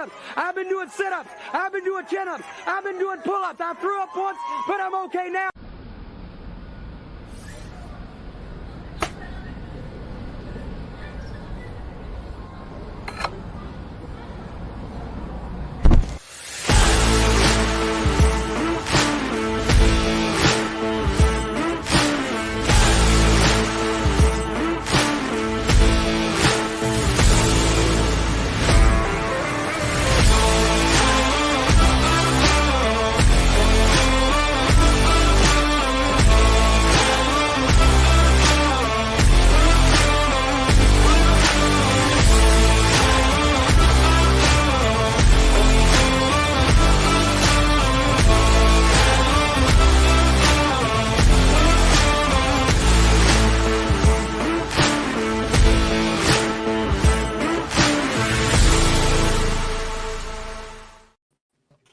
push-ups. I've been doing sit-ups. I've been doing chin-ups. I've been doing pull-ups. I threw up once, but I'm okay now.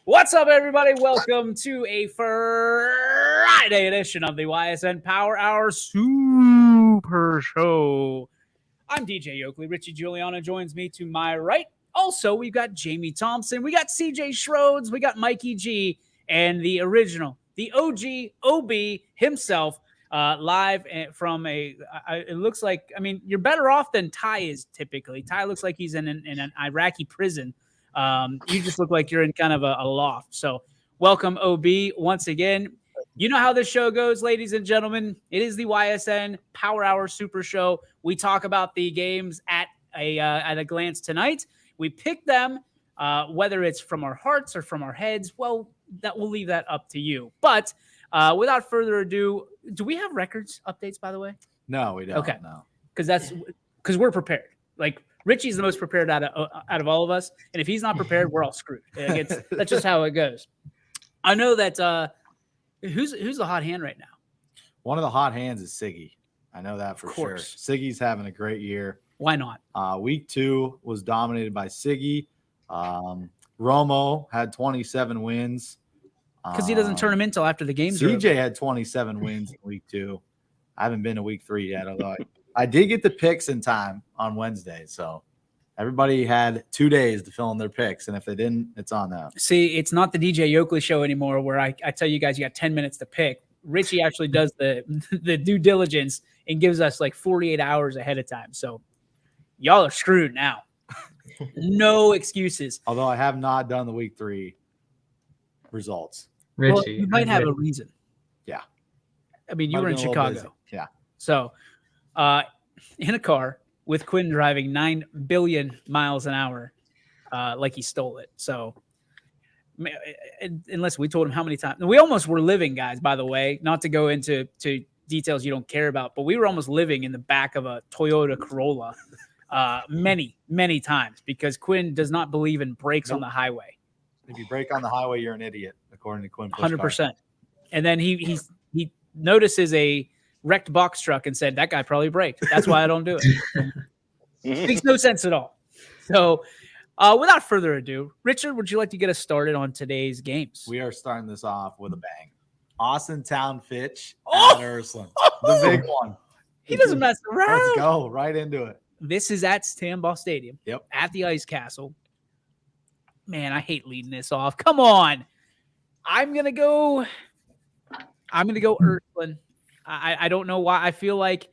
What's up, everybody? Welcome to a Friday edition of the YSN Power Hour Super Show. I'm DJ Oakley. Richie Giuliano joins me to my right. Also, we've got Jamie Thompson. We got CJ Schroeds. We got Mikey G. And the original, the OG, OB himself, live from it looks like, I mean, you're better off than Ty is typically. Ty looks like he's in an Iraqi prison. You just look like you're in kind of a loft. So welcome, OB, once again. You know how this show goes, ladies and gentlemen. It is the YSN Power Hour Super Show. We talk about the games at a glance tonight. We pick them, whether it's from our hearts or from our heads. Well, we'll leave that up to you. But without further ado, do we have records updates, by the way? No, we don't. Okay, no, because we're prepared. Like, Richie's the most prepared out of all of us, and if he's not prepared, we're all screwed. That's just how it goes. I know that who's the hot hand right now? One of the hot hands is Siggy. I know that for sure. Siggy's having a great year. Why not? Week 2 was dominated by Siggy. Romo had 27 wins. Because he doesn't turn them in until after the games. CJ had 27 wins in week 2. I haven't been to week 3 yet, although I did get the picks in time on Wednesday. So everybody had 2 days to fill in their picks. And if they didn't, it's on them. See, it's not the DJ Oakley show anymore where I tell you guys you got 10 minutes to pick. Richie actually does the due diligence and gives us like 48 hours ahead of time. So y'all are screwed now. No excuses. Although I have not done the week 3 results. Richie, well, you might have a reason. Yeah. I mean, you were in Chicago. Yeah. So in a car with Quinn driving 9 billion miles an hour like he stole it. So unless we told him how many times. We almost were living, guys, by the way, not to go into details you don't care about, but we were almost living in the back of a Toyota Corolla many, many times because Quinn does not believe in brakes on the highway. If you brake on the highway, you're an idiot, according to Quinn. 100%. And then he notices a wrecked box truck and said, that guy probably braked. That's why I don't do it. Makes no sense at all. So without further ado, Richard, would you like to get us started on today's games? We are starting this off with a bang. Austin Town Fitch at Ursuline. The big one. He doesn't mess around. Let's go right into it. This is at Stambaugh Stadium. Yep. At the Ice Castle. Man, I hate leading this off. Come on. I'm gonna go Ursuline. I don't know why. I feel like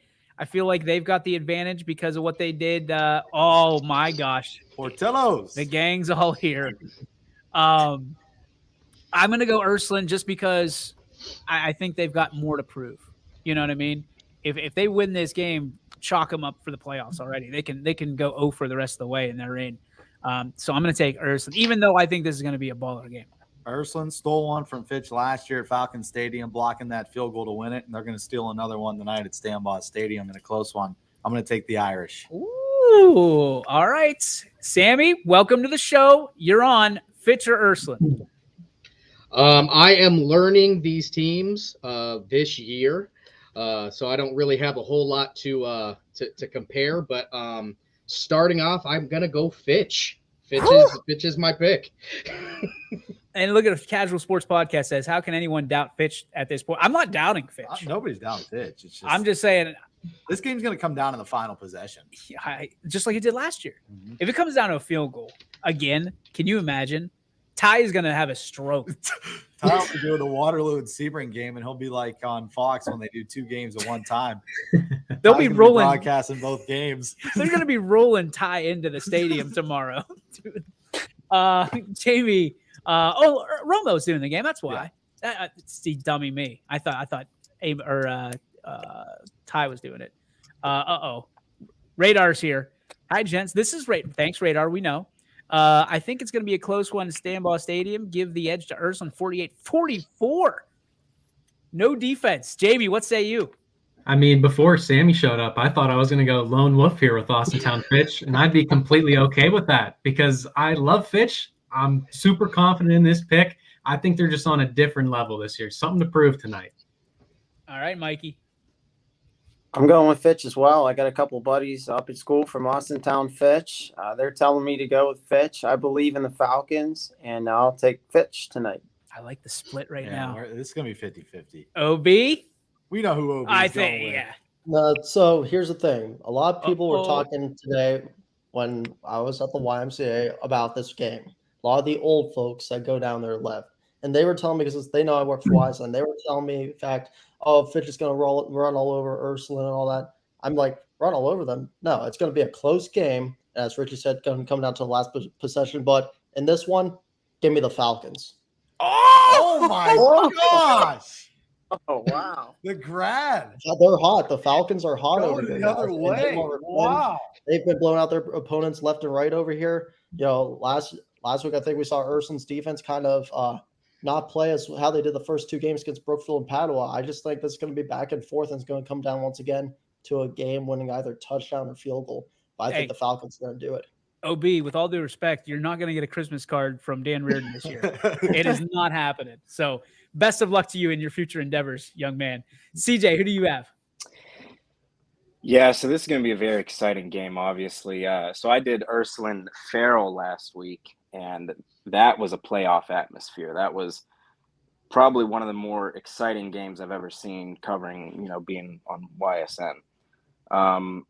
they've got the advantage because of what they did. Oh my gosh. Portillo's. The gang's all here. I'm gonna go Ursuline just because I think they've got more to prove. You know what I mean? If they win this game, chalk them up for the playoffs already. They can go 0 for the rest of the way and they're in. So I'm going to take Ursuline, even though I think this is going to be a baller game. Ursuline stole one from Fitch last year at Falcon Stadium, blocking that field goal to win it, and they're going to steal another one tonight at Stambaugh Stadium in a close one. I'm going to take the Irish. Ooh, all right. Sammy, welcome to the show. You're on Fitch or Ursuline. I am learning these teams this year, so I don't really have a whole lot to compare. But starting off, I'm gonna go Fitch. Fitch is my pick. And look at a Casual Sports Podcast says, "How can anyone doubt Fitch at this point?" I'm not doubting Fitch. Nobody's doubting Fitch. It's just, I'm just saying, This game's going to come down to the final possession. Just like it did last year. Mm-hmm. If it comes down to a field goal, again, can you imagine? Ty is going to have a stroke. Ty will be doing the Waterloo and Sebring game, and he'll be like on Fox when they do 2 games at one time. They'll be rolling. Broadcasting both games. They're going to be rolling Ty into the stadium tomorrow. Jamie, Romo's doing the game. That's why. Yeah. See, dummy me. I thought Ty was doing it. Radar's here. Hi, gents. This is Thanks, Radar. We know. I think it's going to be a close one. Stanbaugh Stadium. Give the edge to Ursuline 48-44. No defense. Jamie, what say you? I mean, before Sammy showed up, I thought I was going to go lone wolf here with Austintown Fitch, and I'd be completely okay with that because I love Fitch. I'm super confident in this pick. I think they're just on a different level this year. Something to prove tonight. All right, Mikey. I'm going with Fitch as well. I got a couple buddies up at school from Austintown Fitch. They're telling me to go with Fitch. I believe in the Falcons, and I'll take Fitch tonight. I like the split now. This is going to be 50-50. OB? We know who OB is. I think, yeah. So here's the thing. A lot of people were talking today when I was at the YMCA about this game. A lot of the old folks that go down there left. And they were telling me, because they know I work for Wise, and they were telling me, in fact, Fitch is going to run all over Ursuline and all that. I'm like, run all over them? No, it's going to be a close game. As Richie said, going to come down to the last possession. But in this one, give me the Falcons. Oh my gosh. Oh, wow. The grad. They're hot. The Falcons are hot over here. The other way. Wow. They've been blowing out their opponents left and right over here. Last week, I think we saw Ursuline's defense kind of not play as how they did the first 2 games against Brookfield and Padua. I just think this is going to be back and forth, and it's going to come down once again to a game winning either touchdown or field goal. But I think the Falcons are going to do it. OB, with all due respect, you're not going to get a Christmas card from Dan Reardon this year. It is not happening. So best of luck to you in your future endeavors, young man. CJ, who do you have? Yeah, so this is going to be a very exciting game, obviously. So I did Ursuline Farrell last week, and that was a playoff atmosphere. That was probably one of the more exciting games I've ever seen covering, being on YSN.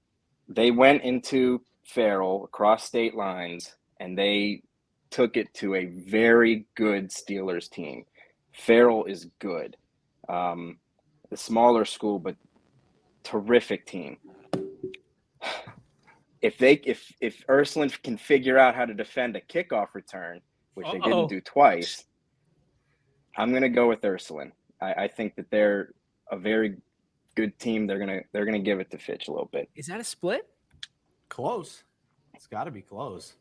They went into Farrell across state lines, and they took it to a very good Steelers team. Farrell is good. The smaller school, but terrific team. If Ursuline can figure out how to defend a kickoff return, which they didn't do twice, I'm gonna go with Ursuline. I think that they're a very good team. They're gonna give it to Fitch a little bit. Is that a split? Close. It's got to be close.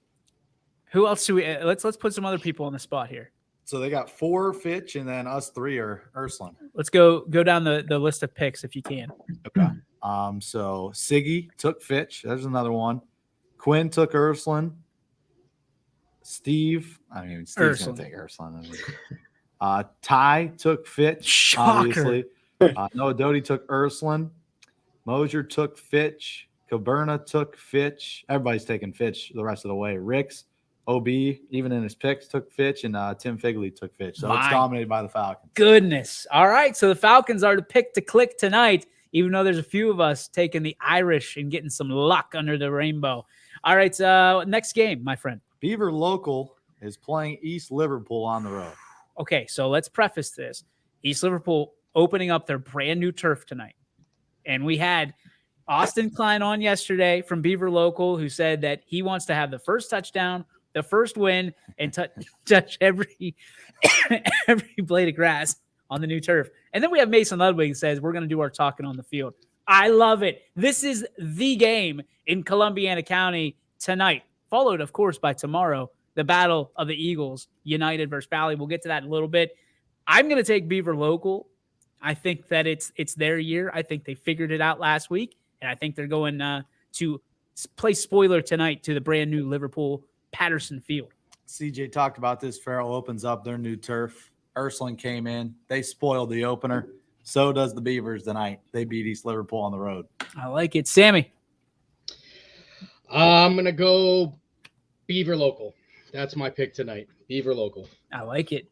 Who else do we? Let's put some other people on the spot here. So they got 4 Fitch, and then us 3 are Ursuline. Let's go down the list of picks if you can. Okay. So Siggy took Fitch. There's another one. Quinn took Ursuline. Steve's going to take Ursuline. Ty took Fitch. Shocker. Obviously. Noah Doty took Ursuline. Mosier took Fitch. Coburna took Fitch. Everybody's taking Fitch the rest of the way. Ricks, OB, even in his picks, took Fitch, and Tim Figley took Fitch. So it's dominated by the Falcons. Goodness. All right, so the Falcons are the pick to click tonight, even though there's a few of us taking the Irish and getting some luck under the rainbow. All right, next game, my friend. Beaver Local is playing East Liverpool on the road. Okay, so let's preface this. East Liverpool opening up their brand new turf tonight. And we had Austin Klein on yesterday from Beaver Local, who said that he wants to have the first touchdown, the first win, and touch every blade of grass on the new turf. And then we have Mason Ludwig says we're going to do our talking on the field. I love it. This is the game in Columbiana County tonight, followed, of course, by tomorrow, the Battle of the Eagles, United versus Valley. We'll get to that in a little bit. I'm going to take Beaver Local. I think that it's their year. I think they figured it out last week. And I think they're going to play spoiler tonight to the brand new Liverpool Patterson Field. CJ talked about this. Farrell opens up their new turf. Ursuline came in. They spoiled the opener. So does the Beavers tonight. They beat East Liverpool on the road. I like it. Sammy? I'm going to go Beaver Local. That's my pick tonight. Beaver Local. I like it.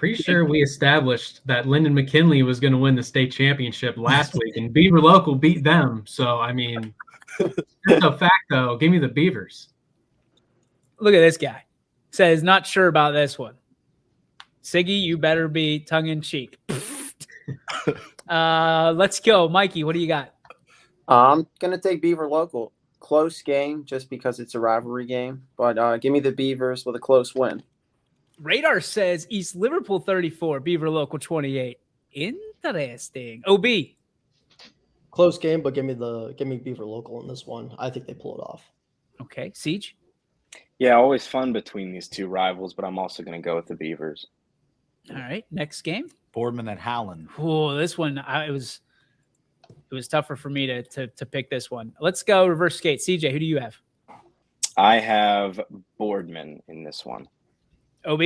Pretty sure we established that Lyndon McKinley was going to win the state championship last week, and Beaver Local beat them. So, I mean, just a fact, though. Give me the Beavers. Look at this guy. Says, not sure about this one. Siggy, you better be tongue-in-cheek. Let's go. Mikey, what do you got? I'm going to take Beaver Local. Close game just because it's a rivalry game. But give me the Beavers with a close win. Radar says East Liverpool 34, Beaver Local 28. Interesting. OB. Close game, but give me Beaver Local in this one. I think they pull it off. Okay. Siege? Yeah, always fun between these two rivals, but I'm also going to go with the Beavers. All right. Next game. Boardman at Howland. Oh, this one, it was tougher for me to pick this one. Let's go reverse skate. CJ, who do you have? I have Boardman in this one. OB?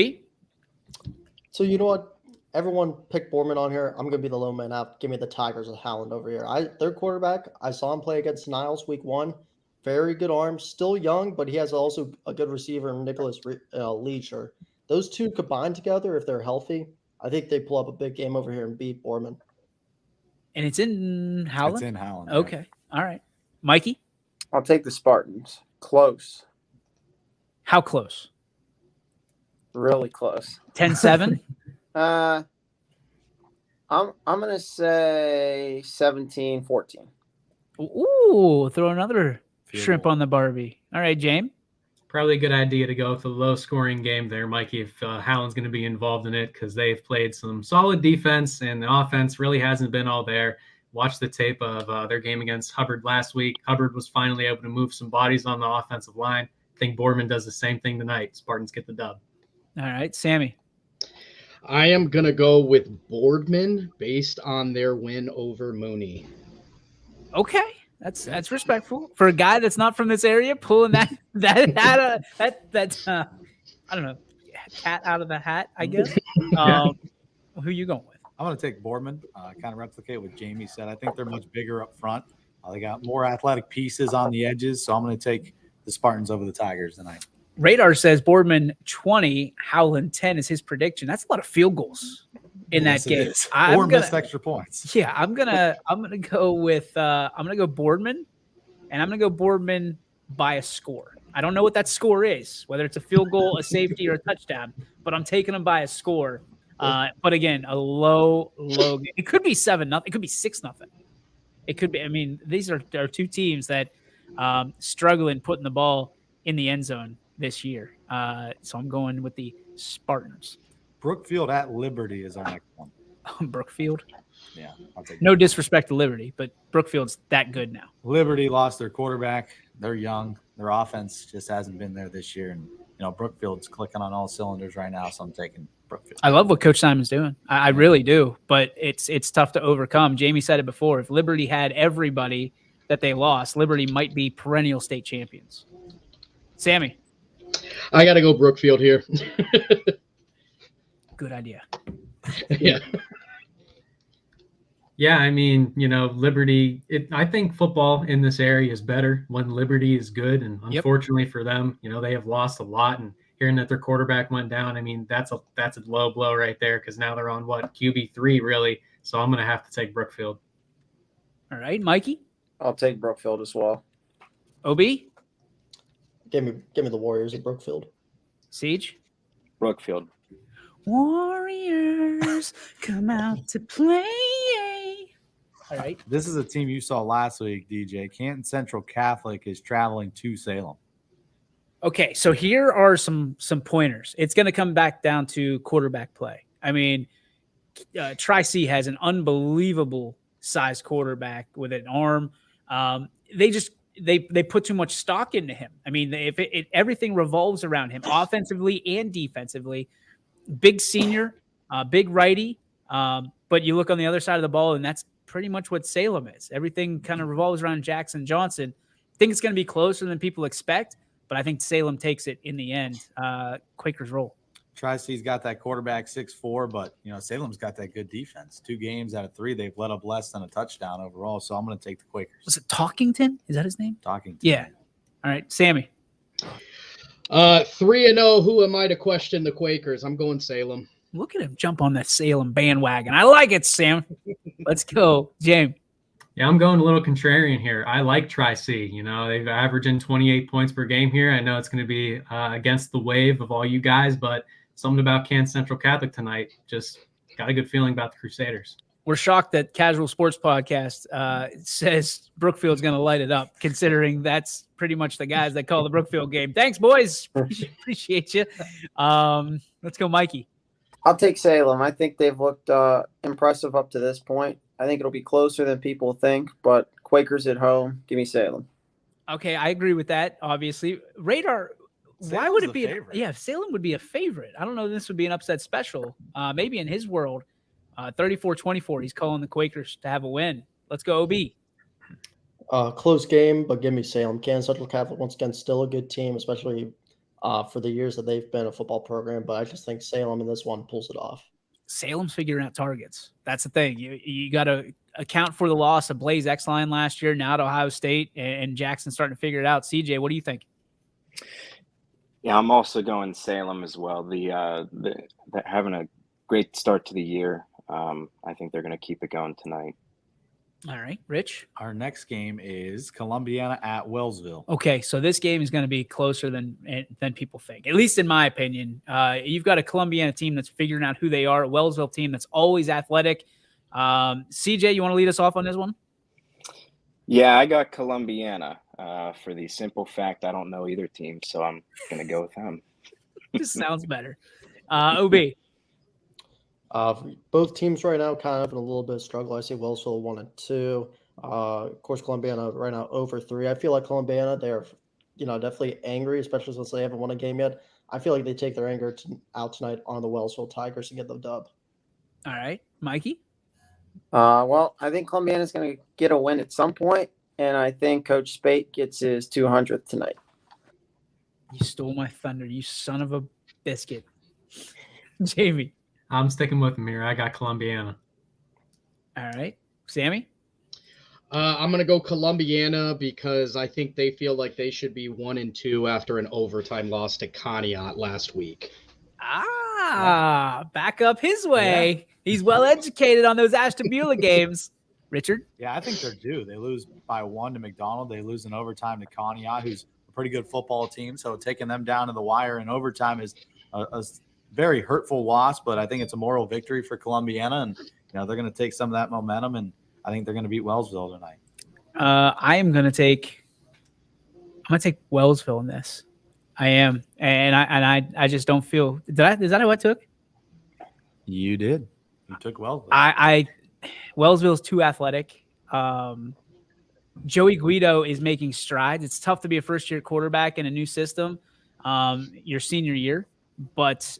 So you know what? Everyone picked Boardman on here. I'm going to be the low man out. Give me the Tigers with Howland over here. Their quarterback, I saw him play against Niles week 1. Very good arm. Still young, but he has also a good receiver, Nicholas Leisure. Those two combined together, if they're healthy, I think they pull up a big game over here and beat Boardman. And it's in Howland? It's in Howland. Okay. Right? All right. Mikey? I'll take the Spartans. Close. How close? Really close. 10-7? I'm going to say 17-14. Ooh, throw another Field shrimp goal. on the Barbie. All right, James. Probably a good idea to go with a low-scoring game there, Mikey, if Howland's going to be involved in it, because they've played some solid defense, and the offense really hasn't been all there. Watch the tape of their game against Hubbard last week. Hubbard was finally able to move some bodies on the offensive line. I think Boardman does the same thing tonight. Spartans get the dub. All right, Sammy. I am going to go with Boardman based on their win over Mooney. Okay. That's respectful for a guy that's not from this area. Pulling that I don't know, cat out of the hat, I guess. Who you going with? I'm going to take Boardman. Kind of replicate what Jamie said. I think they're much bigger up front. They got more athletic pieces on the edges, so I'm going to take the Spartans over the Tigers tonight. Radar says Boardman 20, Howland 10 is his prediction. That's a lot of field goals in that game. Or missed extra points. Yeah, I'm gonna go with Boardman, and I'm gonna go Boardman by a score. I don't know what that score is, whether it's a field goal, a safety, or a touchdown, but I'm taking them by a score. But again, a low game. It could be 7-0. It could be 6-0. It could be. I mean, these are two teams that struggling putting the ball in the end zone this year. So I'm going with the Spartans. Brookfield at Liberty is our next one. Brookfield? Yeah. I'll take No disrespect to Liberty, but Brookfield's that good now. Liberty lost their quarterback. They're young. Their offense just hasn't been there this year. And, Brookfield's clicking on all cylinders right now, so I'm taking Brookfield. I love what Coach Simon's doing. I really do, but it's tough to overcome. Jamie said it before. If Liberty had everybody that they lost, Liberty might be perennial state champions. Sammy. I got to go Brookfield here. Good idea. Yeah. Yeah, I mean, Liberty, I think football in this area is better when Liberty is good. And unfortunately for them, they have lost a lot. And hearing that their quarterback went down, I mean, that's a low blow right there, because now they're on QB3 really. So I'm going to have to take Brookfield. All right, Mikey. I'll take Brookfield as well. OB. Give me the Warriors at Brookfield. Siege. Brookfield. Warriors come out to play. All right. This is a team you saw last week, DJ. Canton Central Catholic is traveling to Salem. Okay, so here are some pointers. It's going to come back down to quarterback play. I mean, Tri-C has an unbelievable size quarterback with an arm. They put too much stock into him. I mean, everything revolves around him, offensively and defensively. Big senior, big righty. But you look on the other side of the ball, and that's pretty much what Salem is. Everything kind of revolves around Jackson Johnson. I think it's going to be closer than people expect, but I think Salem takes it in the end. Quakers roll. Tri-City's got that quarterback 6'4", but Salem's got that good defense. 2 games out of 3, they've let up less than a touchdown overall. So I'm going to take the Quakers. Was it Talkington? Is that his name? Talkington. Yeah. All right, Sammy. 3-0. Who am I to question the Quakers? I'm going Salem. Look at him jump on that Salem bandwagon. I like it, Sam. Let's go, James. Yeah, I'm going a little contrarian here. I like Tri-C. You know, they've averaging 28 points per game here. I know it's going to be against the wave of all you guys, but something about Kansas Central Catholic tonight. Just got a good feeling about the Crusaders. We're shocked that Casual Sports Podcast says Brookfield's going to light it up, considering that's pretty much the guys that call the Brookfield game. Thanks, boys. Appreciate you. Let's go, Mikey. I'll take Salem. I think they've looked impressive up to this point. I think it'll be closer than people think, but Quakers at home. Give me Salem. Okay, I agree with that, obviously. Radar, why would it be? Salem would be a favorite. I don't know if this would be an upset special. Maybe in his world. 34-24. He's calling the Quakers to have a win. Let's go, OB. Close game, but give me Salem. Kansas Central Catholic, once again, still a good team, especially for the years that they've been a football program. But I just think Salem in this one pulls it off. Salem's figuring out targets. That's the thing. You got to account for the loss of Blaze X-Line last year, now to Ohio State, and Jackson's starting to figure it out. CJ, what do you think? Yeah, I'm also going Salem as well. They're having a great start to the year. I think they're going to keep it going tonight. All right, Rich. Our next game is Columbiana at Wellsville. Okay, so this game is going to be closer than people think, at least in my opinion. You've got a Columbiana team that's figuring out who they are, a Wellsville team that's always athletic. CJ, you want to lead us off on this one? Yeah, I got Columbiana for the simple fact I don't know either team, so I'm going to go with them. This sounds better. OB. Both teams right now kind of in a little bit of struggle. I see Wellsville 1-2. Of course, Columbiana right now over 3. I feel like Columbiana, they're definitely angry, especially since they haven't won a game yet. I feel like they take their anger out tonight on the Wellsville Tigers and get the dub. All right, Mikey. Well, I think Columbiana is going to get a win at some point, and I think Coach Spate gets his 200th tonight. You stole my thunder, you son of a biscuit. Jamie. I'm sticking with him here. I got Columbiana. All right. Sammy? I'm going to go Columbiana because I think they feel like they should be 1-2 after an overtime loss to Conneaut last week. Back up his way. Yeah. He's well educated on those Ashtabula games. Richard? Yeah, I think they're due. They lose by 1 to McDonald. They lose in overtime to Conneaut, who's a pretty good football team. So taking them down to the wire in overtime is a very hurtful loss, but I think it's a moral victory for Columbiana, and they're going to take some of that momentum, and I think they're going to beat Wellsville tonight. I'm going to take Wellsville in this. I am, and I just don't feel. Is that who I took? You did. You took Wellsville. Wellsville's too athletic. Joey Guido is making strides. It's tough to be a first-year quarterback in a new system, your senior year, but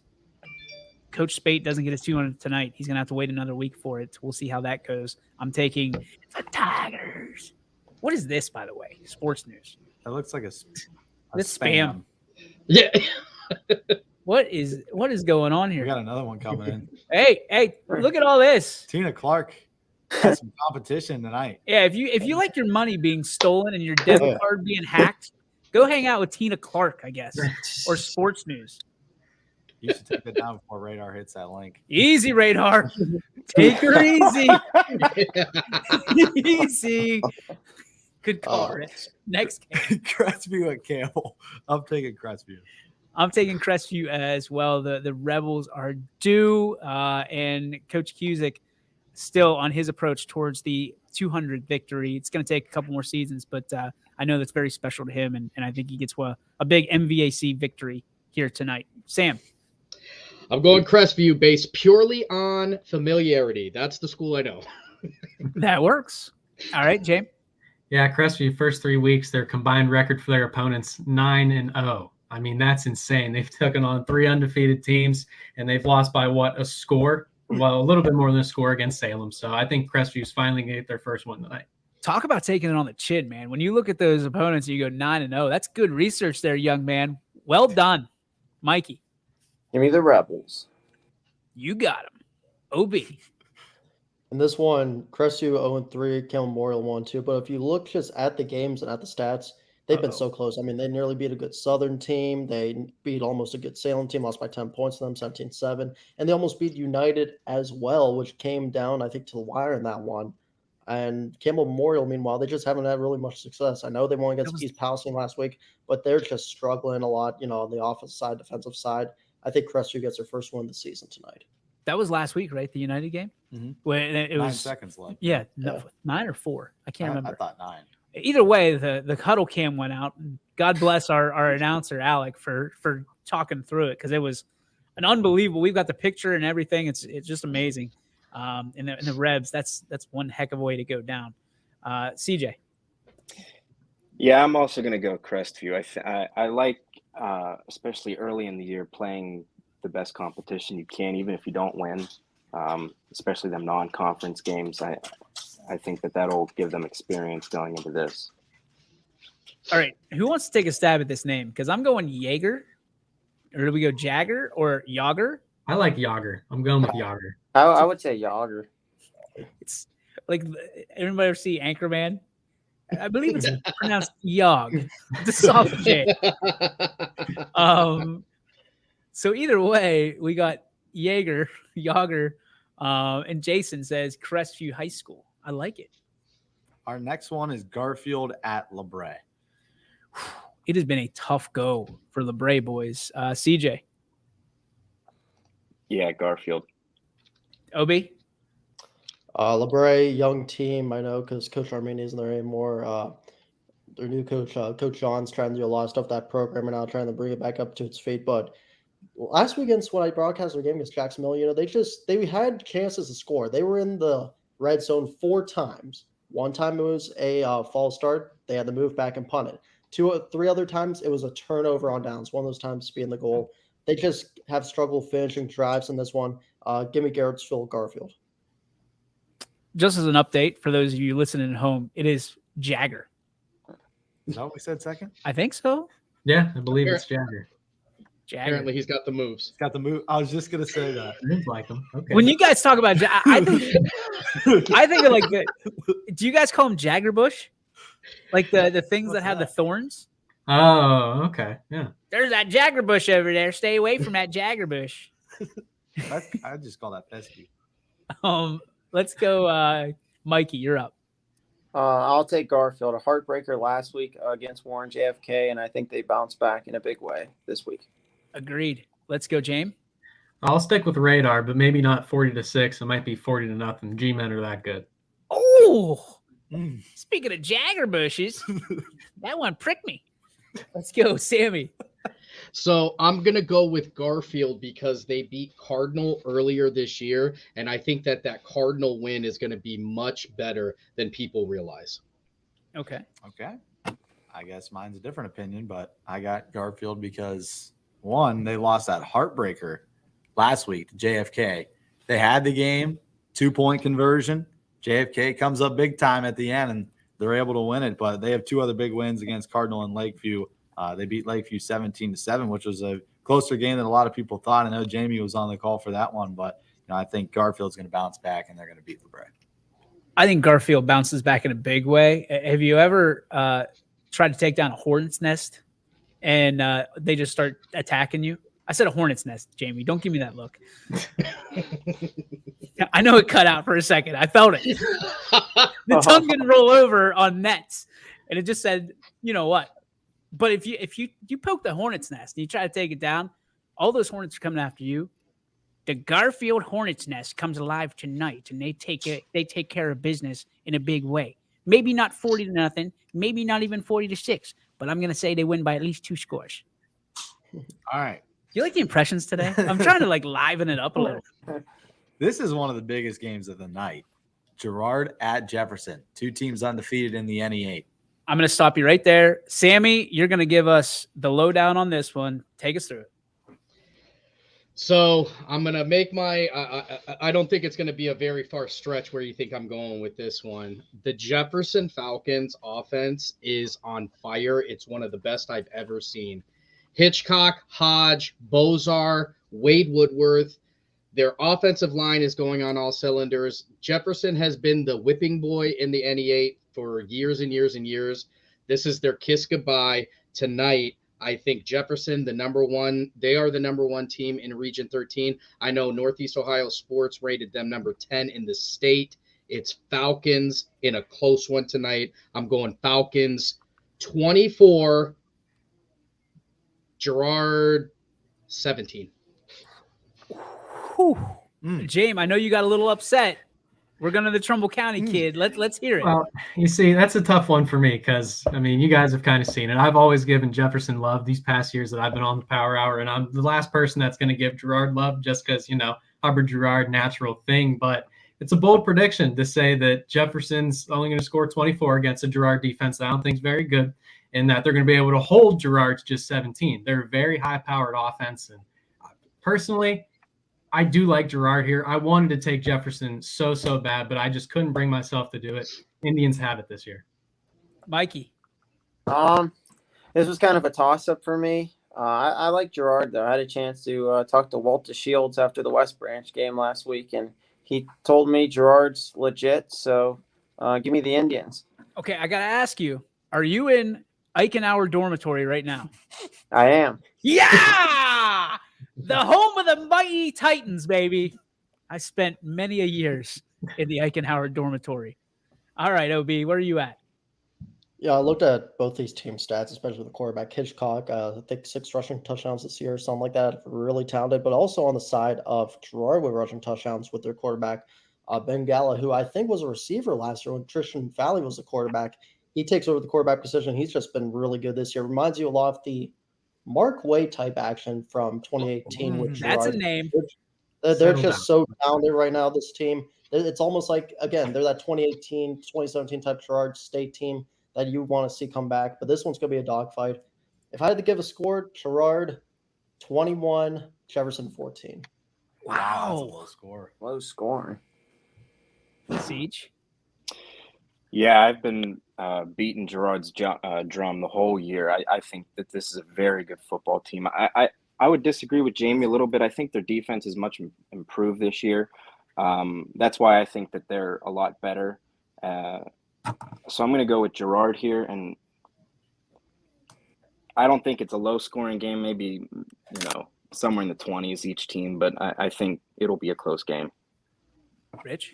Coach Spate doesn't get his 200 tonight. He's going to have to wait another week for it. We'll see how that goes. I'm taking the Tigers. What is this, by the way? Sports news. That looks like a spam. Yeah. What is going on here? We got another one coming in. Hey, look at all this. Tina Clark has some competition tonight. Yeah, if you like your money being stolen and your debit card being hacked, go hang out with Tina Clark, I guess, or sports news. You should take that down before Radar hits that link. Easy, Radar. Take her easy. Easy. Good call, Rich. Next game. Crestview at Campbell. I'm taking Crestview. I'm taking Crestview as well. The Rebels are due, and Coach Cusick still on his approach towards the 200 victory. It's going to take a couple more seasons, but I know that's very special to him, and I think he gets a big MVAC victory here tonight. Sam? I'm going Crestview based purely on familiarity. That's the school I know. That works. All right, James? Yeah, Crestview, first 3 weeks, their combined record for their opponents, 9-0. I mean, that's insane. They've taken on 3 undefeated teams, and they've lost by a score? Well, a little bit more than a score against Salem. So I think Crestview's finally going to get their first one tonight. Talk about taking it on the chin, man. When you look at those opponents, you go 9-0. That's good research there, young man. Well done. Mikey? Give me the Rebels. You got him. OB. In this one, Crestview 0-3, Cal Memorial 1-2. But if you look just at the games and at the stats, They've been so close. I mean, they nearly beat a good Southern team. They beat almost a good Salem team, lost by 10 points to them, 17-7. And they almost beat United as well, which came down, I think, to the wire in that one. And Campbell Memorial, meanwhile, they just haven't had really much success. I know they won against East Palestine last week, but they're just struggling a lot, on the offensive side, defensive side. I think Crestview gets their first win of the season tonight. That was last week, right? The United game? Mm-hmm. When it 9 was seconds left. Yeah, no, 9 or 4. I can't remember. I thought 9. Either way, the huddle cam went out. God bless our announcer Alec for talking through it, because it was an unbelievable. We've got the picture and everything. It's just amazing. In the Rebs, that's one heck of a way to go down. CJ. Yeah, I'm also going to go Crestview. I like, especially early in the year, playing the best competition you can, even if you don't win. Especially them non-conference games. I think that'll give them experience going into this. All right. Who wants to take a stab at this name? Because I'm going Jaeger. Or do we go Jagger or Yager? I like Yager. I'm going with Yager. I would say Yager. It's like, everybody ever see Anchorman? I believe it's pronounced Yog. It's a soft J. So either way, we got Yager, and Jason says Crestview High School. I like it. Our next one is Garfield at LeBray. It has been a tough go for LeBray boys. CJ. Yeah, Garfield. Obi. LeBray, young team, I know, because Coach Armini isn't there anymore. Their new coach, Coach John's trying to do a lot of stuff with that program and now trying to bring it back up to its feet. But last week when I broadcast their game against Jacksonville, they had chances to score. They were in the red zone 4 times. One time it was a false start. They had to move back and punt it. 2 or 3 other times it was a turnover on downs. One of those times being the goal. They just have struggled finishing drives in this one. Give me Garrettsville Garfield. Just as an update for those of you listening at home, it is Jagger. Is that what we said second? I think so. Yeah, I believe it's Jagger. Apparently he's got the moves. Got the move. I was just gonna say that. Seems like him. Okay. When you guys talk about, I think of like do you guys call him Jagger Bush? Like the things that have the thorns? Oh, okay. Yeah. There's that Jagger Bush over there. Stay away from that Jagger Bush. I just call that pesky. Let's go, Mikey. You're up. I'll take Garfield. A heartbreaker last week against Warren JFK, and I think they bounced back in a big way this week. Agreed. Let's go, James. I'll stick with Radar, but maybe not 40-6. It might be 40-0. G-men are that good. Oh, speaking of Jagger Bushes, that one pricked me. Let's go, Sammy. So I'm going to go with Garfield because they beat Cardinal earlier this year, and I think that Cardinal win is going to be much better than people realize. Okay. I guess mine's a different opinion, but I got Garfield because, one, they lost that heartbreaker last week to JFK. They had the game, 2-point conversion. JFK comes up big time at the end, and they're able to win it, but they have 2 other big wins against Cardinal and Lakeview. They beat Lakeview 17-7, which was a closer game than a lot of people thought. I know Jamie was on the call for that one, but I think Garfield's going to bounce back and they're going to beat LeBray. I think Garfield bounces back in a big way. Have you ever tried to take down a hornet's nest and they just start attacking you? I said a hornet's nest, Jamie. Don't give me that look. I know it cut out for a second. I felt it. The tongue didn't roll over on nets, and it just said, you know what? But if you poke the hornet's nest and you try to take it down, all those hornets are coming after you. The Garfield hornet's nest comes alive tonight, and they take care of business in a big way. Maybe not 40-0, maybe not even 40-6, but I'm going to say they win by at least 2 scores. All right. Do you like the impressions today? I'm trying to liven it up a little. This is one of the biggest games of the night. Girard at Jefferson. 2 teams undefeated in the NE8. I'm going to stop you right there. Sammy, you're going to give us the lowdown on this one. Take us through it. So I'm going to make my I don't think it's going to be a very far stretch where you think I'm going with this one. The Jefferson Falcons offense is on fire. It's one of the best I've ever seen. Hitchcock, Hodge, Bozar, Wade Woodworth. Their offensive line is going on all cylinders. Jefferson has been the whipping boy in the NE8 for years and years and years. This is their kiss goodbye tonight. I think Jefferson, they are the number one team in Region 13. I know Northeast Ohio Sports rated them number 10 in the state. It's Falcons in a close one tonight. I'm going Falcons 24, Girard 17. Whew. James, I know you got a little upset. We're going to the Trumbull County kid. Let's hear it. Well, you see, that's a tough one for me because, I mean, you guys have kind of seen it. I've always given Jefferson love these past years that I've been on the Power Hour, and I'm the last person that's going to give Girard love just because, Hubbard Girard, natural thing. But it's a bold prediction to say that Jefferson's only going to score 24 against a Girard defense that I don't think is very good, and that they're going to be able to hold Girard to just 17. They're a very high-powered offense, and personally, I do like Girard here. I wanted to take Jefferson so bad, but I just couldn't bring myself to do it. Indians have it this year. Mikey. This was kind of a toss-up for me. I like Girard, though. I had a chance to talk to Walter Shields after the West Branch game last week, and he told me Girard's legit, so give me the Indians. Okay, I got to ask you, are you in Eichenauer dormitory right now? I am. Yeah! The home of the mighty Titans, baby. I spent many a years in the Eichenauer dormitory. All right, OB, where are you at? Yeah, I looked at both these team stats, especially the quarterback Hitchcock. I think 6 rushing touchdowns this year, something like that. Really talented, but also on the side of Girard with rushing touchdowns with their quarterback Ben Gala, who I think was a receiver last year when Tristan Valley was the quarterback. He takes over the quarterback position. He's just been really good this year. Reminds you a lot of the Mark Way type action from 2018 with Girard. That's a name. They're just so talented right now, this team. It's almost like, again, they're that 2018, 2017 type Girard State team that you want to see come back. But this one's going to be a dogfight. If I had to give a score, Girard 21, Jefferson 14. Wow, that's a low score. Low scoring. Siege. Yeah, I've been beating Girard's drum the whole year. I think that this is a very good football team. I would disagree with Jamie a little bit. I think their defense is much improved this year. That's why I think that they're a lot better. So I'm going to go with Girard here, and I don't think it's a low-scoring game. Maybe somewhere in the 20s each team, but I think it'll be a close game. Rich.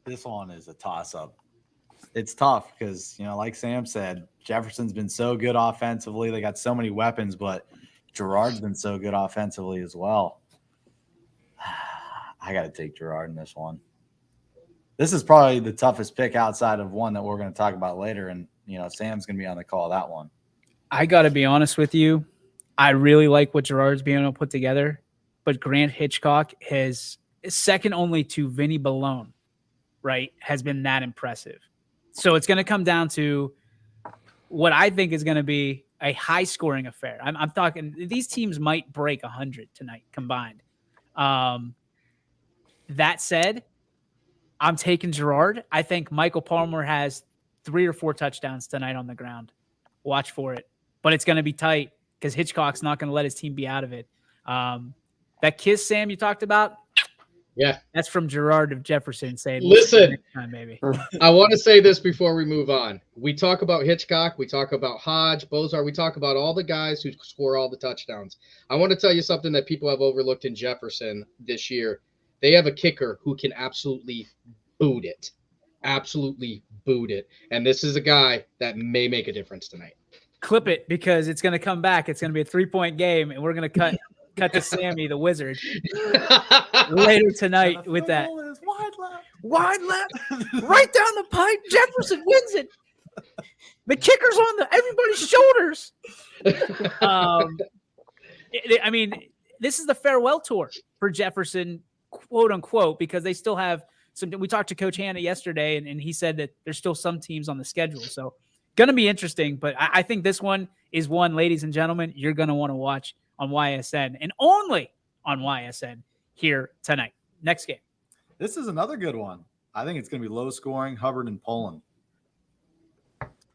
This one is a toss-up. It's tough because, like Sam said, Jefferson's been so good offensively. They got so many weapons, but Girard's been so good offensively as well. I got to take Girard in this one. This is probably the toughest pick outside of one that we're going to talk about later, and, Sam's going to be on the call that one. I got to be honest with you. I really like what Girard's being able to put together, but Grant Hitchcock is second only to Vinny Ballone, right, has been that impressive. So it's going to come down to what I think is going to be a high-scoring affair. I'm talking these teams might break 100 tonight combined. That said, I'm taking Girard. I think Michael Palmer has 3 or 4 touchdowns tonight on the ground. Watch for it. But it's going to be tight because Hitchcock's not going to let his team be out of it. That kiss, Sam, you talked about, yeah, that's from Girard of Jefferson saying, listen, next time, baby. I want to say this before we move on. We talk about Hitchcock. We talk about Hodge, Bozar. We talk about all the guys who score all the touchdowns. I want to tell you something that people have overlooked in Jefferson this year. They have a kicker who can absolutely boot it. Absolutely boot it. And this is a guy that may make a difference tonight. Clip it because it's going to come back. It's going to be a 3-point game, and we're going to cut to Sammy, the wizard, later tonight with that. Wide left, right down the pipe. Jefferson wins it. The kicker's on everybody's shoulders. I mean, this is the farewell tour for Jefferson, quote unquote, because they still have some. We talked to Coach Hanna yesterday, and he said that there's still some teams on the schedule. So going to be interesting, but I think this one is one, ladies and gentlemen, you're going to want to watch on YSN and only on YSN here tonight. Next game. This is another good one. I think it's going to be low scoring. Hubbard and Poland.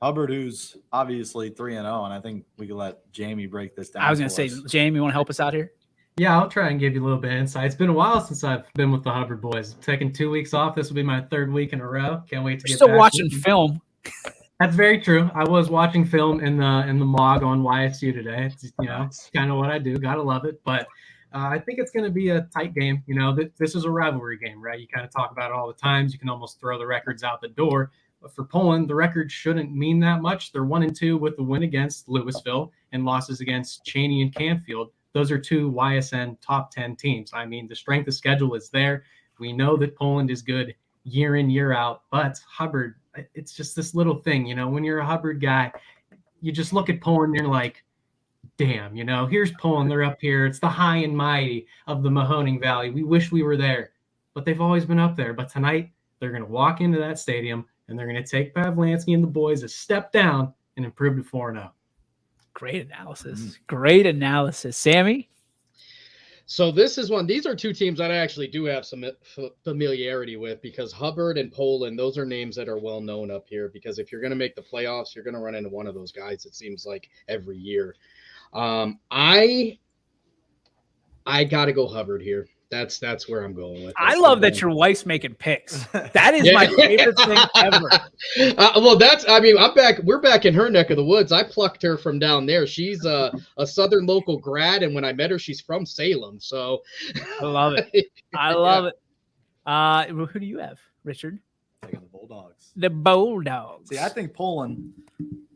Hubbard, who's obviously 3-0, and I think we could let Jamie break this down. I was going to say, Jamie, you want to help us out here? Yeah, I'll try and give you a little bit of insight. It's been a while since I've been with the Hubbard boys. Taking 2 weeks off. This will be my 3rd week in a row. Can't wait to get still back. Watching film. That's very true. I was watching film in the MOG on YSU today. It's, it's kind of what I do. Gotta love it. But I think it's going to be a tight game. This is a rivalry game, right? You kind of talk about it all the times. You can almost throw the records out the door. But for Poland, the record shouldn't mean that much. They're 1-2 with the win against Louisville and losses against Cheney and Canfield. Those are two YSN top 10 teams. I mean, the strength of schedule is there. We know that Poland is good year in, year out. But Hubbard, it's just this little thing. When you're a Hubbard guy, you just look at Poland and you're like, damn, here's Poland. They're up here. It's the high and mighty of the Mahoning Valley. We wish we were there. But they've always been up there. But tonight, they're going to walk into that stadium, and they're going to take Pavlansky and the boys a step down and improve to 4-0. Great analysis. Great analysis. Sammy? So these are two teams that I actually do have some familiarity with, because Hubbard and Poland, those are names that are well known up here, because if you're going to make the playoffs, you're going to run into one of those guys, it seems like, every year. I got to go Hubbard here. That's where I'm going with. I love that your wife's making picks. That is my favorite thing ever. We're back in her neck of the woods. I plucked her from down there. She's a Southern local grad, and when I met her, she's from Salem. So I love it. I love it. Who do you have, Richard? Taking the Bulldogs. The Bulldogs. See, I think Poland,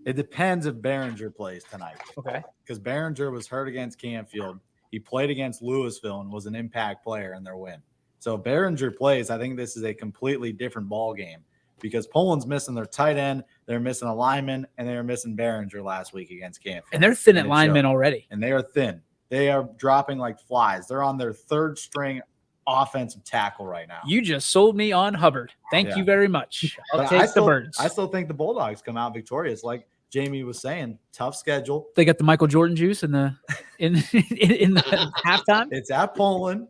it depends if Behringer plays tonight. Okay. Because Behringer was hurt against Canfield. He played against Louisville and was an impact player in their win. So if Behringer plays, I think this is a completely different ball game, because Poland's missing their tight end, they're missing a lineman, and they're missing Behringer last week against Canfield. And they're thin at linemen already. And they are thin. They are dropping like flies. They're on their third string offensive tackle right now. You just sold me on Hubbard. Thank you very much. I'll take the Birds. I still think the Bulldogs come out victorious. Like Jamie was saying, tough schedule. They got the Michael Jordan juice in the halftime. It's at Poland.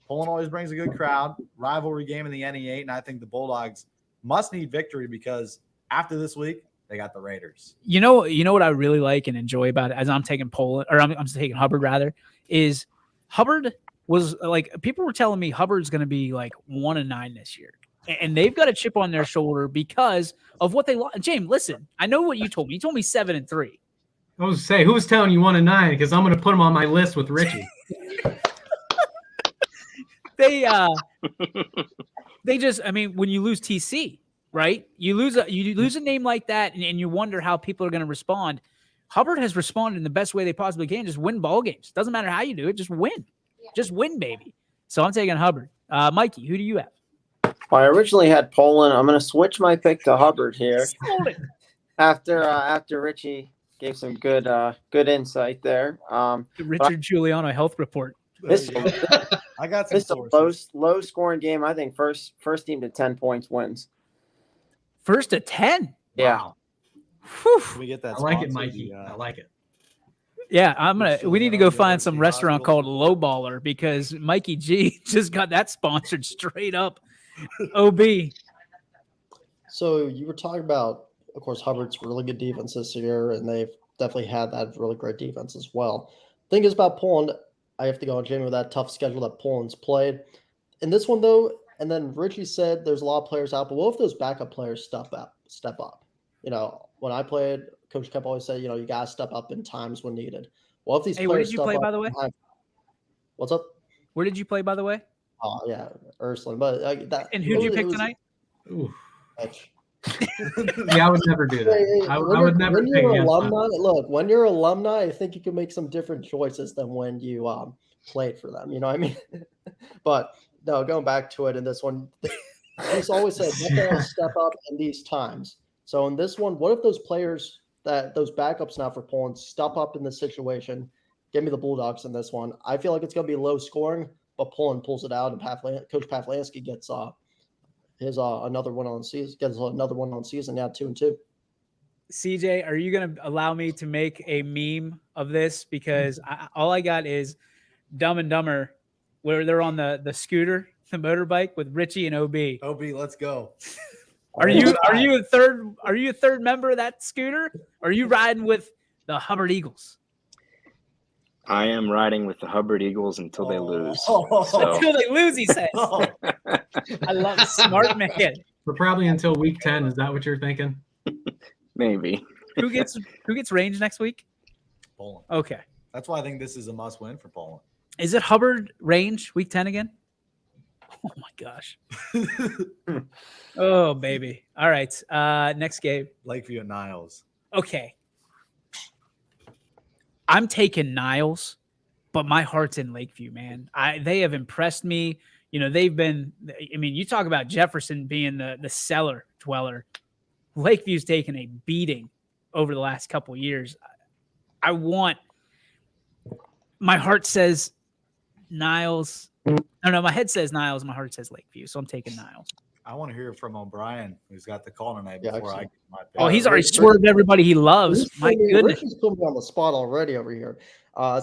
Poland always brings a good crowd. Rivalry game in the NE8, and I think the Bulldogs must need victory, because after this week they got the Raiders. You know what I really like and enjoy about it, as I'm taking Poland, or I'm taking Hubbard rather, is Hubbard was like, people were telling me Hubbard's going to be like 1-9 this year. And they've got a chip on their shoulder because of what they lost. James, listen, I know what you told me. You told me 7-3. I was say, who was telling you 1-9? Because I'm going to put them on my list with Richie. They just, I mean, when you lose TC, right? You lose a name like that, and you wonder how people are going to respond. Hubbard has responded in the best way they possibly can. Just win ball games. Doesn't matter how you do it. Just win. Yeah. Just win, baby. So I'm taking Hubbard. Mikey, who do you have? Well, I originally had Poland. I'm going to switch my pick to Hubbard here. After Richie gave some good insight there. Richard Giuliano health report. I got some sources. Low scoring game. I think first team to 10 points wins. First to 10. Yeah. Wow. We get that. I like it, Mikey. I like it. Yeah, we need to go find some restaurant called Lowballer, because Mikey G just got that sponsored straight up. OB. So you were talking about, of course, Hubbard's really good defense this year, and they've definitely had that really great defense as well. Thing is about Poland, I have to go on Jamie with that tough schedule that Poland's played. In this one, though, and then Richie said there's a lot of players out, but what if those backup players step up? When I played, Coach Kemp always said, you got to step up in times when needed. Well, if these players where did you play, by the way? What's up? Where did you play, by the way? Oh, yeah, Ursuline. But and who did you pick tonight? Yeah, I would never do that. I would never pick alumni. Look, when you're alumni, I think you can make some different choices than when you played for them. You know what I mean? But no, going back to it in this one, he's always said you have to step up in these times. So in this one, what if those players, those backups now for Poland, step up in this situation? Give me the Bulldogs in this one. I feel like it's going to be low scoring, but Poland pulls it out, and Coach Pavlansky gets another one on season. Gets another one on season now, 2-2. CJ, are you going to allow me to make a meme of this? Because all I got is Dumb and Dumber, where they're on the scooter, the motorbike with Richie and OB. OB, let's go. Are you a third member of that scooter? Or are you riding with the Hubbard Eagles? I am riding with the Hubbard Eagles until they lose. Until they lose, he says. I love it. Smart man. But probably until week 10. Is that what you're thinking? Maybe. Who gets range next week? Poland. Okay. That's why I think this is a must-win for Poland. Is it Hubbard range week 10 again? Oh my gosh. Oh baby. All right. Next game. Lakeview and Niles. Okay. I'm taking Niles, but my heart's in Lakeview, man. They have impressed me. You know, they've been, I mean, you talk about Jefferson being the cellar dweller. Lakeview's taken a beating over the last couple of years. My heart says Niles. No, my head says Niles. My heart says Lakeview. So I'm taking Niles. I want to hear from O'Brien, who's got the call tonight Yeah, before I actually. get my pick. Oh, he's already swerved everybody he loves. My goodness. Richie's put me on the spot already over here.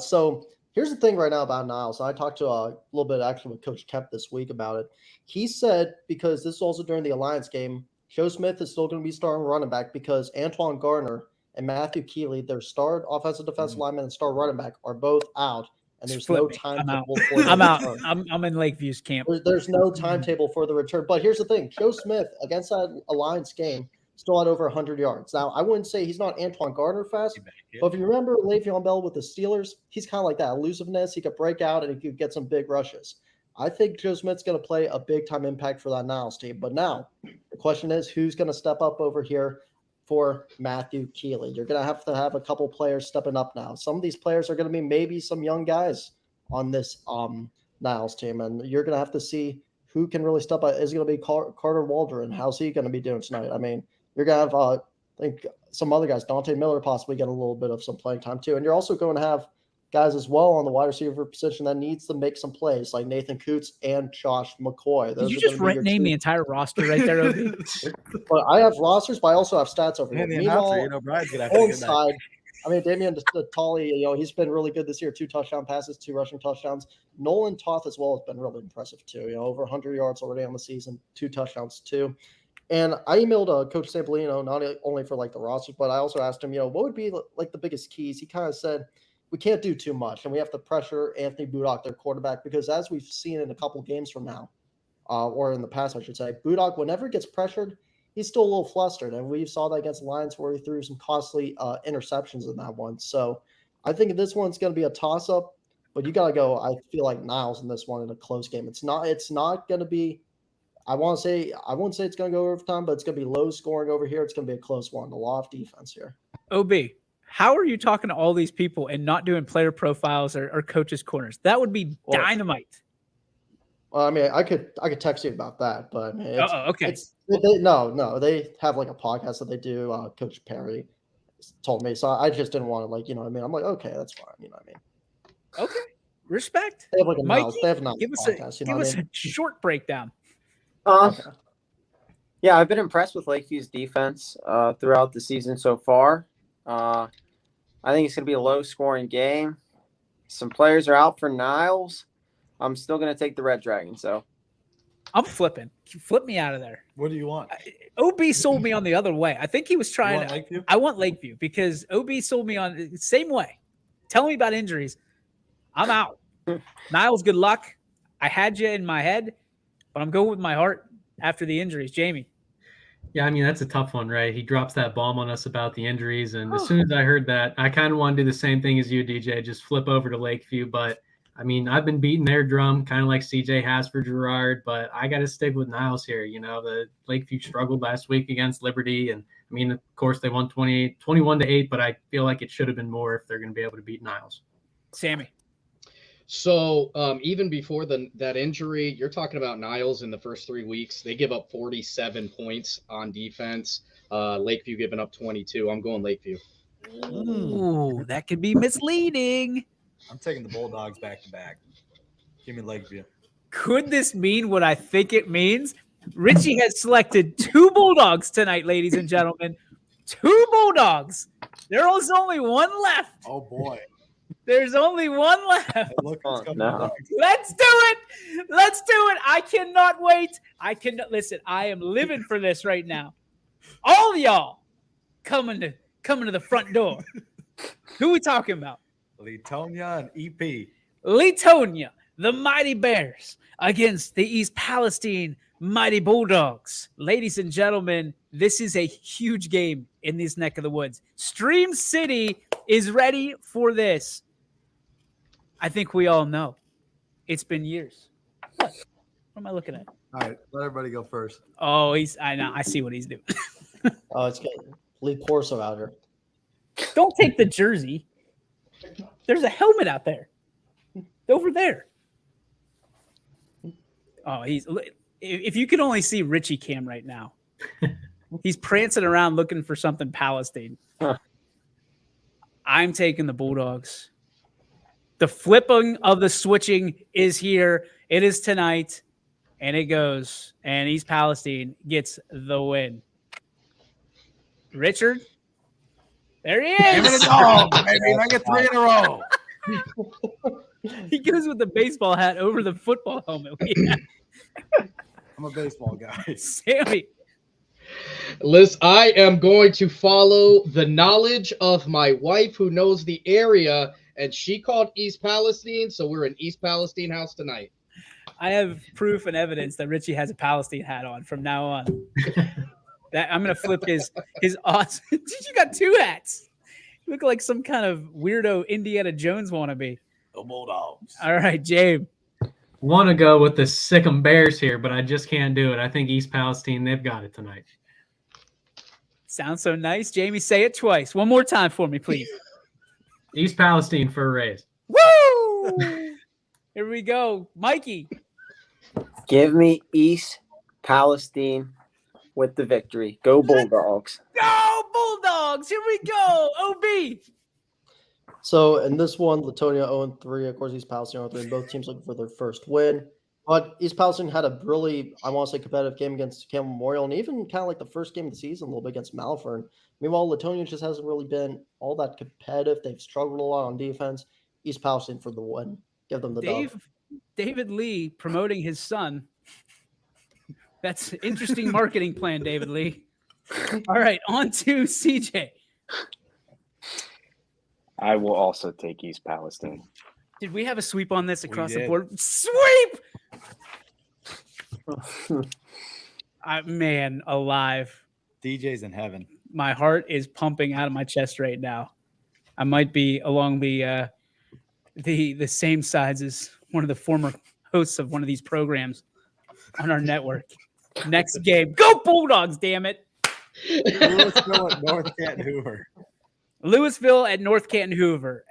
So here's the thing right now about Niles. I talked to a little bit actually with Coach Kemp this week about it. He said, because this is also during the Alliance game, Joe Smith is still going to be starting running back because Antoine Garner and Matthew Keeley, their star offensive defensive lineman and star running back, are both out. And there's no timetable for the I'm out. return. I'm in Lakeview's camp. There's no timetable for the return. But here's the thing. Joe Smith, against that Alliance game, still had over 100 yards. Now, I wouldn't say he's not Antoine Gardner fast, but if you remember Le'Veon Bell with the Steelers, he's kind of like that elusiveness. He could break out and he could get some big rushes. I think Joe Smith's going to play a big-time impact for that Niles team. But now, the question is, who's going to step up over here for Matthew Keeley? You're going to have a couple players stepping up now. Some of these players are going to be maybe some young guys on this Niles team, and you're going to have to see who can really step up. Is it going to be Carter Waldron? How's he going to be doing tonight? I mean, you're going to have, I think, some other guys. Dante Miller possibly get a little bit of some playing time too. And you're also going to have guys as well on the wide receiver position that needs to make some plays, like Nathan Coots and Josh McCoy. Did you just name the entire roster right there, Obi? But I have rosters, but I also have stats over here. Meanwhile, Brian's gonna have to get side, I mean, Damian Tolley, he's been really good this year. 2 touchdown passes, 2 rushing touchdowns. Nolan Toth as well has been really impressive too. Over 100 yards already on the season, 2 touchdowns too. And I emailed Coach Sampolino not only for like the roster, but I also asked him, what would be like the biggest keys? He kind of said, we can't do too much, and we have to pressure Anthony Budock, their quarterback, because as we've seen in a couple games from now, or in the past, I should say, Budock, whenever he gets pressured, he's still a little flustered, and we saw that against the Lions where he threw some costly interceptions in that one. So I think this one's going to be a toss-up, but you got to go, I feel like, Niles in this one in a close game. It's not going to be, I wouldn't say it's going to go overtime, but it's going to be low scoring over here. It's going to be a close one. A lot of defense here. OB, how are you talking to all these people and not doing player profiles or coaches' corners? That would be dynamite. Well, I mean, I could text you about that, but I mean, okay. They have like a podcast that they do. Coach Perry told me, so I just didn't want to I'm like, okay, that's fine. You know what I mean? Okay, respect. They have like a Mikey, they have a give us podcast, a short breakdown. Yeah, I've been impressed with Lakeview's defense throughout the season so far. I think it's going to be a low-scoring game. Some players are out for Niles. I'm still going to take the Red Dragon. So I'm flipping. Flip me out of there. What do you want? OB sold me on the other way. I think he was trying. Lakeview? I want Lakeview because OB sold me on the same way. Tell me about injuries. I'm out. Niles, good luck. I had you in my head, but I'm going with my heart after the injuries. Jamie. Yeah, I mean, that's a tough one, right? He drops that bomb on us about the injuries. And as soon as I heard that, I kind of want to do the same thing as you, DJ, just flip over to Lakeview. But, I mean, I've been beating their drum kind of like CJ has for Gerard, but I got to stick with Niles here. The Lakeview struggled last week against Liberty. And, I mean, of course, they won 21-8, but I feel like it should have been more if they're going to be able to beat Niles. Sammy. So even before that injury, you're talking about Niles in the first 3 weeks. They give up 47 points on defense. Lakeview giving up 22. I'm going Lakeview. Ooh, that could be misleading. I'm taking the Bulldogs back-to-back. Give me Lakeview. Could this mean what I think it means? Richie has selected 2 Bulldogs tonight, ladies and gentlemen. 2 Bulldogs. There's only one left. Oh, boy. There's only one left. No. Let's do it. Let's do it. I cannot wait. Listen, I am living for this right now. All of y'all coming to the front door. Who are we talking about? Leetonia and EP. Leetonia, the Mighty Bears against the East Palestine Mighty Bulldogs. Ladies and gentlemen, this is a huge game in this neck of the woods. Stream City is ready for this. I think we all know. It's been years. What am I looking at? All right, let everybody go first. Oh, I know. I see what he's doing. Oh, it's good. Lee Corso out here. Don't take the jersey. There's a helmet out there. Over there. Oh, if you could only see Richie Cam right now. He's prancing around looking for something Palestine. Huh. I'm taking the Bulldogs. The flipping of the switching is here. It is tonight. And it goes. And East Palestine gets the win. Richard? There he is. Give it a dog, baby. I get 3 in a row. He goes with the baseball hat over the football helmet. I'm a baseball guy. Sammy. Liz, I am going to follow the knowledge of my wife who knows the area, and she called East Palestine, so we're in East Palestine house tonight. I have proof and evidence that Richie has a Palestine hat on from now on. That I'm gonna flip his awesome. You got 2 hats. You look like some kind of weirdo Indiana Jones wannabe. The Bulldogs. All right, James. Want to go with the Sick'em Bears here, but I just can't do it. I think East Palestine, they've got it tonight. Sounds so nice. Jamie, say it twice. One more time for me, please. East Palestine for a raise. Woo! Here we go. Mikey. Give me East Palestine with the victory. Go Bulldogs. Go Bulldogs. Here we go. OB. So in this one, Latonia 0-3. Of course, East Palestine 0-3. Both teams looking for their first win. But East Palestine had a really, I want to say, competitive game against Campbell Memorial, and even kind of like the first game of the season a little bit against Malvern. Meanwhile, Latonia just hasn't really been all that competitive. They've struggled a lot on defense. East Palestine for the win. Give them the dub. David Lee promoting his son. That's an interesting marketing plan, David Lee. All right, on to CJ. I will also take East Palestine. Did we have a sweep on this across the did. board? Sweep! Man, alive. DJ's in heaven. My heart is pumping out of my chest right now. I might be along the same sides as one of the former hosts of one of these programs on our network. Next game. Go Bulldogs, damn it. Louisville at North Canton Hoover. Louisville at North Canton Hoover.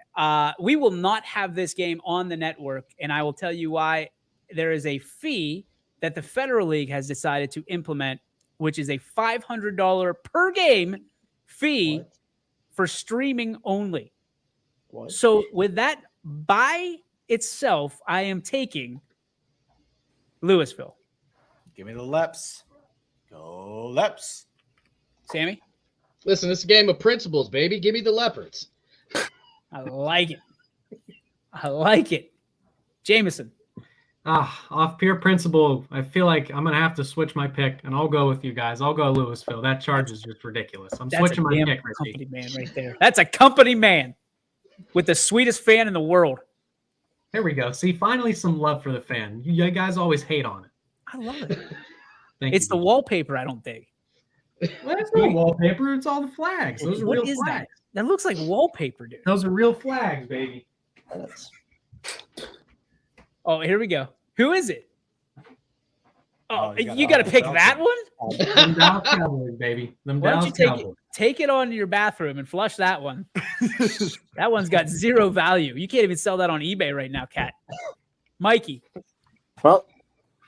We will not have this game on the network, and I will tell you why. There is a fee that the Federal League has decided to implement, which is a $500 per game fee for streaming only. What? So with that by itself, I am taking Louisville. Give me the Leps. Go Leps. Sammy? Listen, it's a game of principles, baby. Give me the Leopards. I like it. I like it. Jameson. Off pure principle, I feel like I'm going to have to switch my pick, and I'll go with you guys. I'll go Louisville. That charge is just ridiculous. I'm That's switching a my damn pick, company Richie. man right there. That's a company man with the sweetest fan in the world. Here we go. See, finally some love for the fan. You guys always hate on it. I love it. Thank It's you. the wallpaper, I don't think. Well, it's not wallpaper. It's all the flags. Those are What real is flags. that? That looks like wallpaper, dude. Those are real flags, baby. That's- Oh, here we go. Who is it? Oh, you you got got to pick Dallas that one? Them Dallas Cowboys, baby. Them Why don't Dallas you Cowboys. take it on to your bathroom and flush that one? That one's got zero value. You can't even sell that on eBay right now, Kat. Mikey. Well,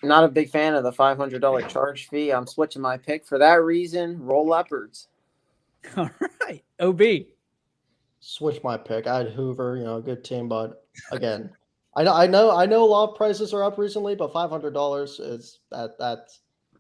not a big fan of the $500 charge fee. I'm switching my pick for that reason. Roll Leopards. All right. OB. switch my pick. I had Hoover, good team, but again, I know a lot of prices are up recently, but $500 is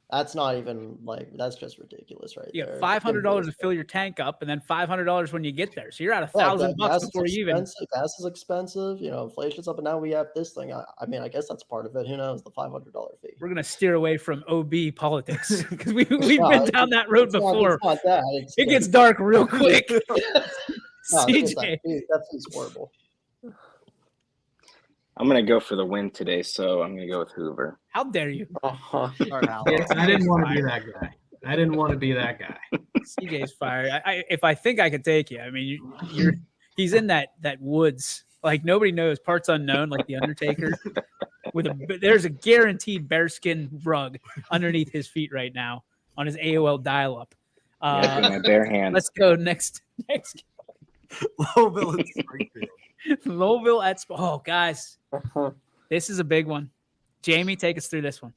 that's not even that's just ridiculous, right? You there. have $500 to fill your tank up, and then $500 when you get there. So you're at $1,000 gas before is you even. expensive. Gas is expensive. Inflation's up, and now we have this thing. I guess that's part of it. Who knows? The $500 fee. We're gonna steer away from OB politics because we've been down that road before. It's not that. It gets dark real quick. CJ, CJ. that fee's horrible. I'm going to go for the win today, so I'm going to go with Hoover. How dare you? Uh-huh. I didn't want to be that guy. CJ's fired. If I think I could take you, I mean, he's in that woods. Like nobody knows, parts unknown, like the Undertaker. There's a guaranteed bearskin rug underneath his feet right now on his AOL dial-up. Yeah, with my bare hands. Let's go next. Louisville and Springfield. Louisville at oh guys, this is a big one. Jamie, take us through this one.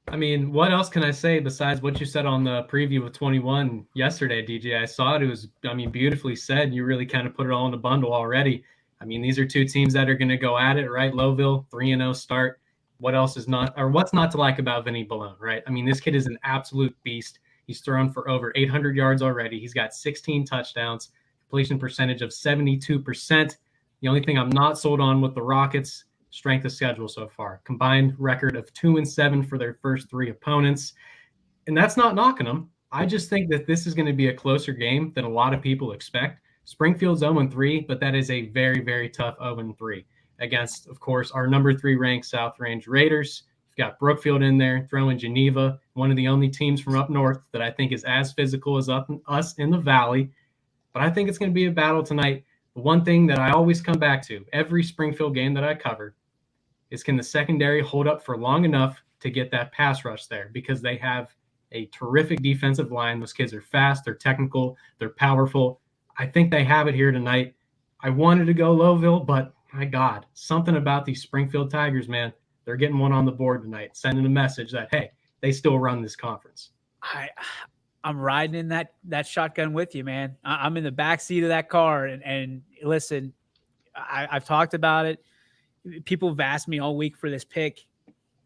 I mean, what else can I say besides what you said on the preview of 21 yesterday, DJ? I saw it. It was, I mean, beautifully said. You really kind of put it all in a bundle already. I mean, these are two teams that are going to go at it, right? Louisville, 3-0 start. What else is not, or what's not to like about Vinny Ballone, right? I mean, this kid is an absolute beast. He's thrown for over 800 yards already. He's got 16 touchdowns, completion percentage of 72%. The only thing I'm not sold on with the Rockets, strength of schedule so far. Combined record of 2-7 for their first 3 opponents. And that's not knocking them. I just think that this is going to be a closer game than a lot of people expect. Springfield's 0-3, but that is a very, very tough 0-3 against, of course, our number 3 ranked South Range Raiders. You've got Brookfield in there, throwing Geneva, one of the only teams from up north that I think is as physical as us in the Valley. But I think it's going to be a battle tonight. The one thing that I always come back to, every Springfield game that I cover, is can the secondary hold up for long enough to get that pass rush there, because they have a terrific defensive line. Those kids are fast, they're technical, they're powerful. I think they have it here tonight. I wanted to go Louisville, but my God, something about these Springfield Tigers, man, they're getting one on the board tonight, sending a message that, hey, they still run this conference. I'm riding in that shotgun with you, man. I'm in the back seat of that car, and listen, I've talked about it. People have asked me all week for this pick.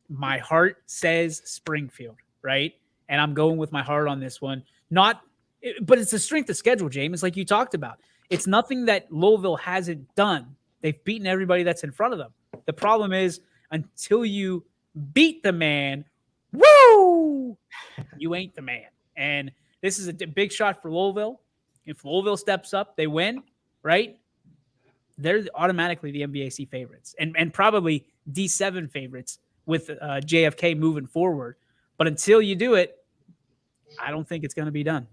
My heart says Springfield, right? And I'm going with my heart on this one. But it's the strength of schedule, James, like you talked about. It's nothing that Louisville hasn't done. They've beaten everybody that's in front of them. The problem is until you beat the man, woo, you ain't the man. And this is a big shot for Louisville. If Louisville steps up, they win, right? They're automatically the MVAC favorites and probably D7 favorites with JFK moving forward. But until you do it, I don't think it's going to be done.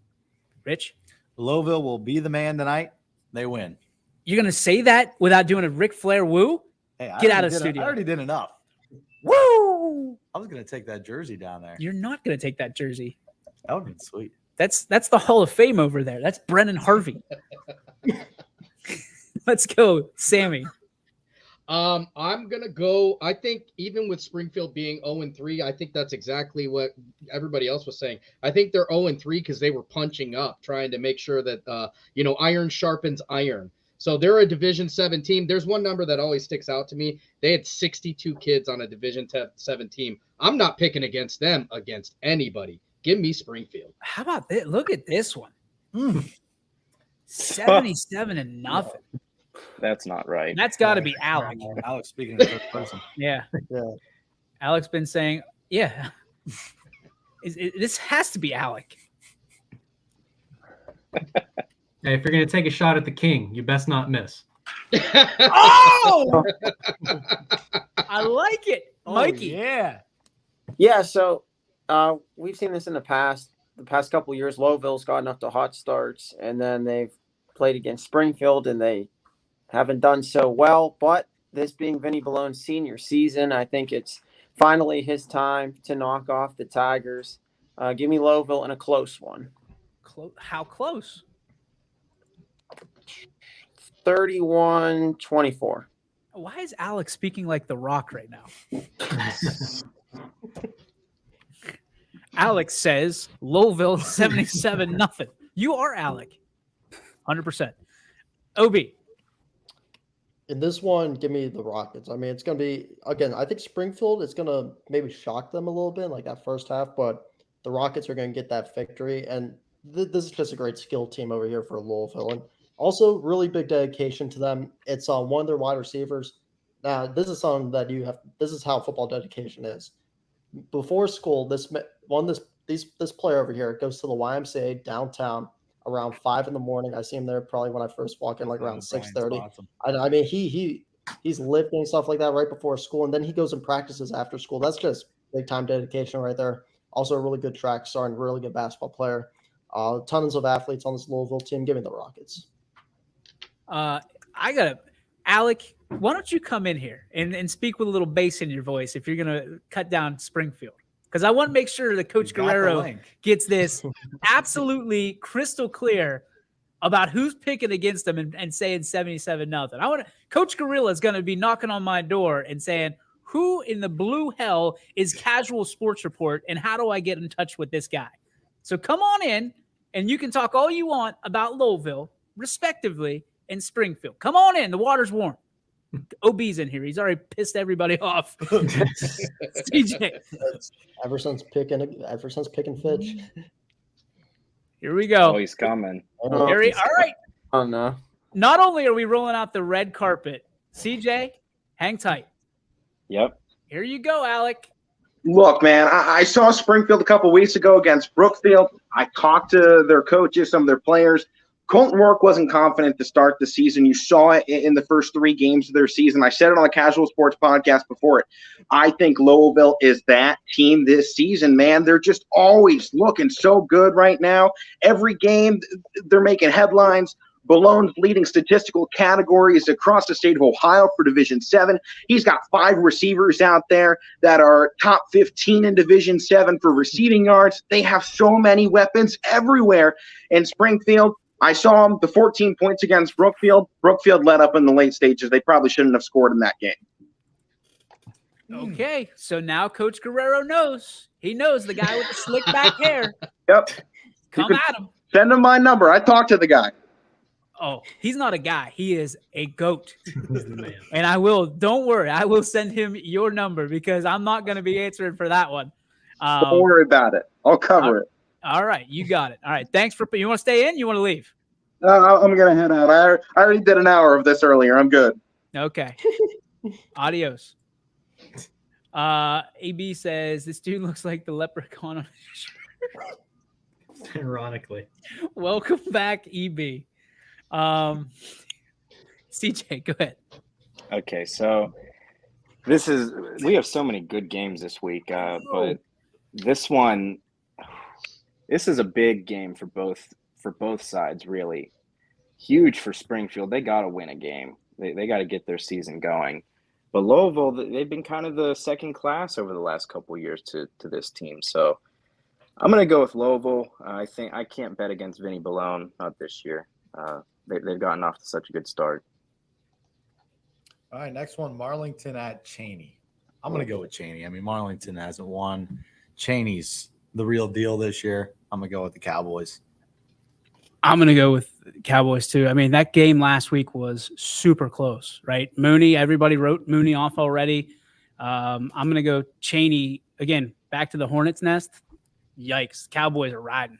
Rich? Louisville will be the man tonight. They win. You're going to say that without doing a Ric Flair woo? Hey, Get out of the studio. I already did enough. Woo! I was going to take that jersey down there. You're not going to take that jersey. That would have been sweet. That's the Hall of Fame over there. That's Brennan Harvey. Let's go, Sammy. I'm gonna go. I think even with Springfield being 0-3, I think that's exactly what everybody else was saying. I think they're 0-3 because they were punching up, trying to make sure that iron sharpens iron. So they're a Division 7 team. There's one number that always sticks out to me. They had 62 kids on a Division 7 team. I'm not picking against them against anybody. Give me Springfield. How about this? Look at this one. 77-0. That's not right. That's got to be Alec. Alex speaking in the third person. Yeah. Alec's been saying, yeah. This has to be Alec. Hey, if you're going to take a shot at the king, you best not miss. Oh! I like it. Mikey. Yeah. Yeah, so we've seen this in the past couple of years. Louisville's gotten off to hot starts, and then they've played against Springfield, and they haven't done so well. But this being Vinny Ballone's senior season, I think it's finally his time to knock off the Tigers. Give me Louisville in a close one. How close? 31-24. Why is Alex speaking like The Rock right now? Alex says Louisville 77-0. You are Alec. 100%. OB. In this one, give me the Rockets. I mean, it's going to be, again, I think Springfield is going to maybe shock them a little bit, like that first half, but the Rockets are going to get that victory. And this is just a great skill team over here for Louisville. And also, really big dedication to them. It's one of their wide receivers. Now, this is something that this is how football dedication is. Before school, this player over here goes to the YMCA downtown around 5 a.m. I see him there probably when I first walk in, like around 6:30. Awesome. I mean, he's lifting stuff like that right before school, and then he goes and practices after school. That's just big time dedication right there. Also, a really good track star and really good basketball player. Tons of athletes on this Louisville team. Give me the Rockets. Alec, why don't you come in here and speak with a little bass in your voice if you're going to cut down Springfield? Because I want to make sure that Coach Guerrero gets this absolutely crystal clear about who's picking against them and saying 77-0. Coach Gorilla is going to be knocking on my door and saying, who in the blue hell is Casual Sports Report, and how do I get in touch with this guy? So come on in, and you can talk all you want about Louisville, respectively, and Springfield. Come on in. The water's warm. OB's in here. He's already pissed everybody off. CJ. Ever since picking Fitch. Here we go. Oh, he's coming. All right. Oh, no. Not only are we rolling out the red carpet, CJ, hang tight. Yep. Here you go, Alec. Look, man, I saw Springfield a couple weeks ago against Brookfield. I talked to their coaches, some of their players. Colton Rourke wasn't confident to start the season. You saw it in the first 3 games of their season. I said it on the Casual Sports podcast before it. I think Louisville is that team this season, man. They're just always looking so good right now. Every game, they're making headlines. Ballone's leading statistical categories across the state of Ohio for Division 7. He's got 5 receivers out there that are top 15 in Division 7 for receiving yards. They have so many weapons everywhere. In Springfield, I saw them, the 14 points against Brookfield. Brookfield let up in the late stages. They probably shouldn't have scored in that game. Okay, so now Coach Guerrero knows. He knows the guy with the slick back hair. Yep. Come at him. Send him my number. I talked to the guy. Oh, he's not a guy. He is a goat. And don't worry, I will send him your number because I'm not going to be answering for that one. Don't worry about it. I'll cover it. All right, you got it. All right, thanks for – you want to stay in? You want to leave? I'm going to head out. I already did an hour of this earlier. I'm good. Okay. Adios. AB says, this dude looks like the leprechaun on his shirt. Ironically. Welcome back, EB. CJ, go ahead. Okay, so we have so many good games this week, but this is a big game for both sides, really. Huge for Springfield. They got to win a game. They got to get their season going. But Louisville, they've been kind of the second class over the last couple of years to this team. So I'm going to go with Louisville. I think I can't bet against Vinny Balone, not this year. They've gotten off to such a good start. All right, next one, Marlington at Cheney. I'm going to go with Cheney. I mean, Marlington hasn't won. Cheney's the real deal this year. I'm going to go with the Cowboys. I'm going to go with Cowboys too. I mean, that game last week was super close, right? Mooney, everybody wrote Mooney off already. I'm going to go Cheney. Again, back to the Hornets' nest. Yikes. Cowboys are riding.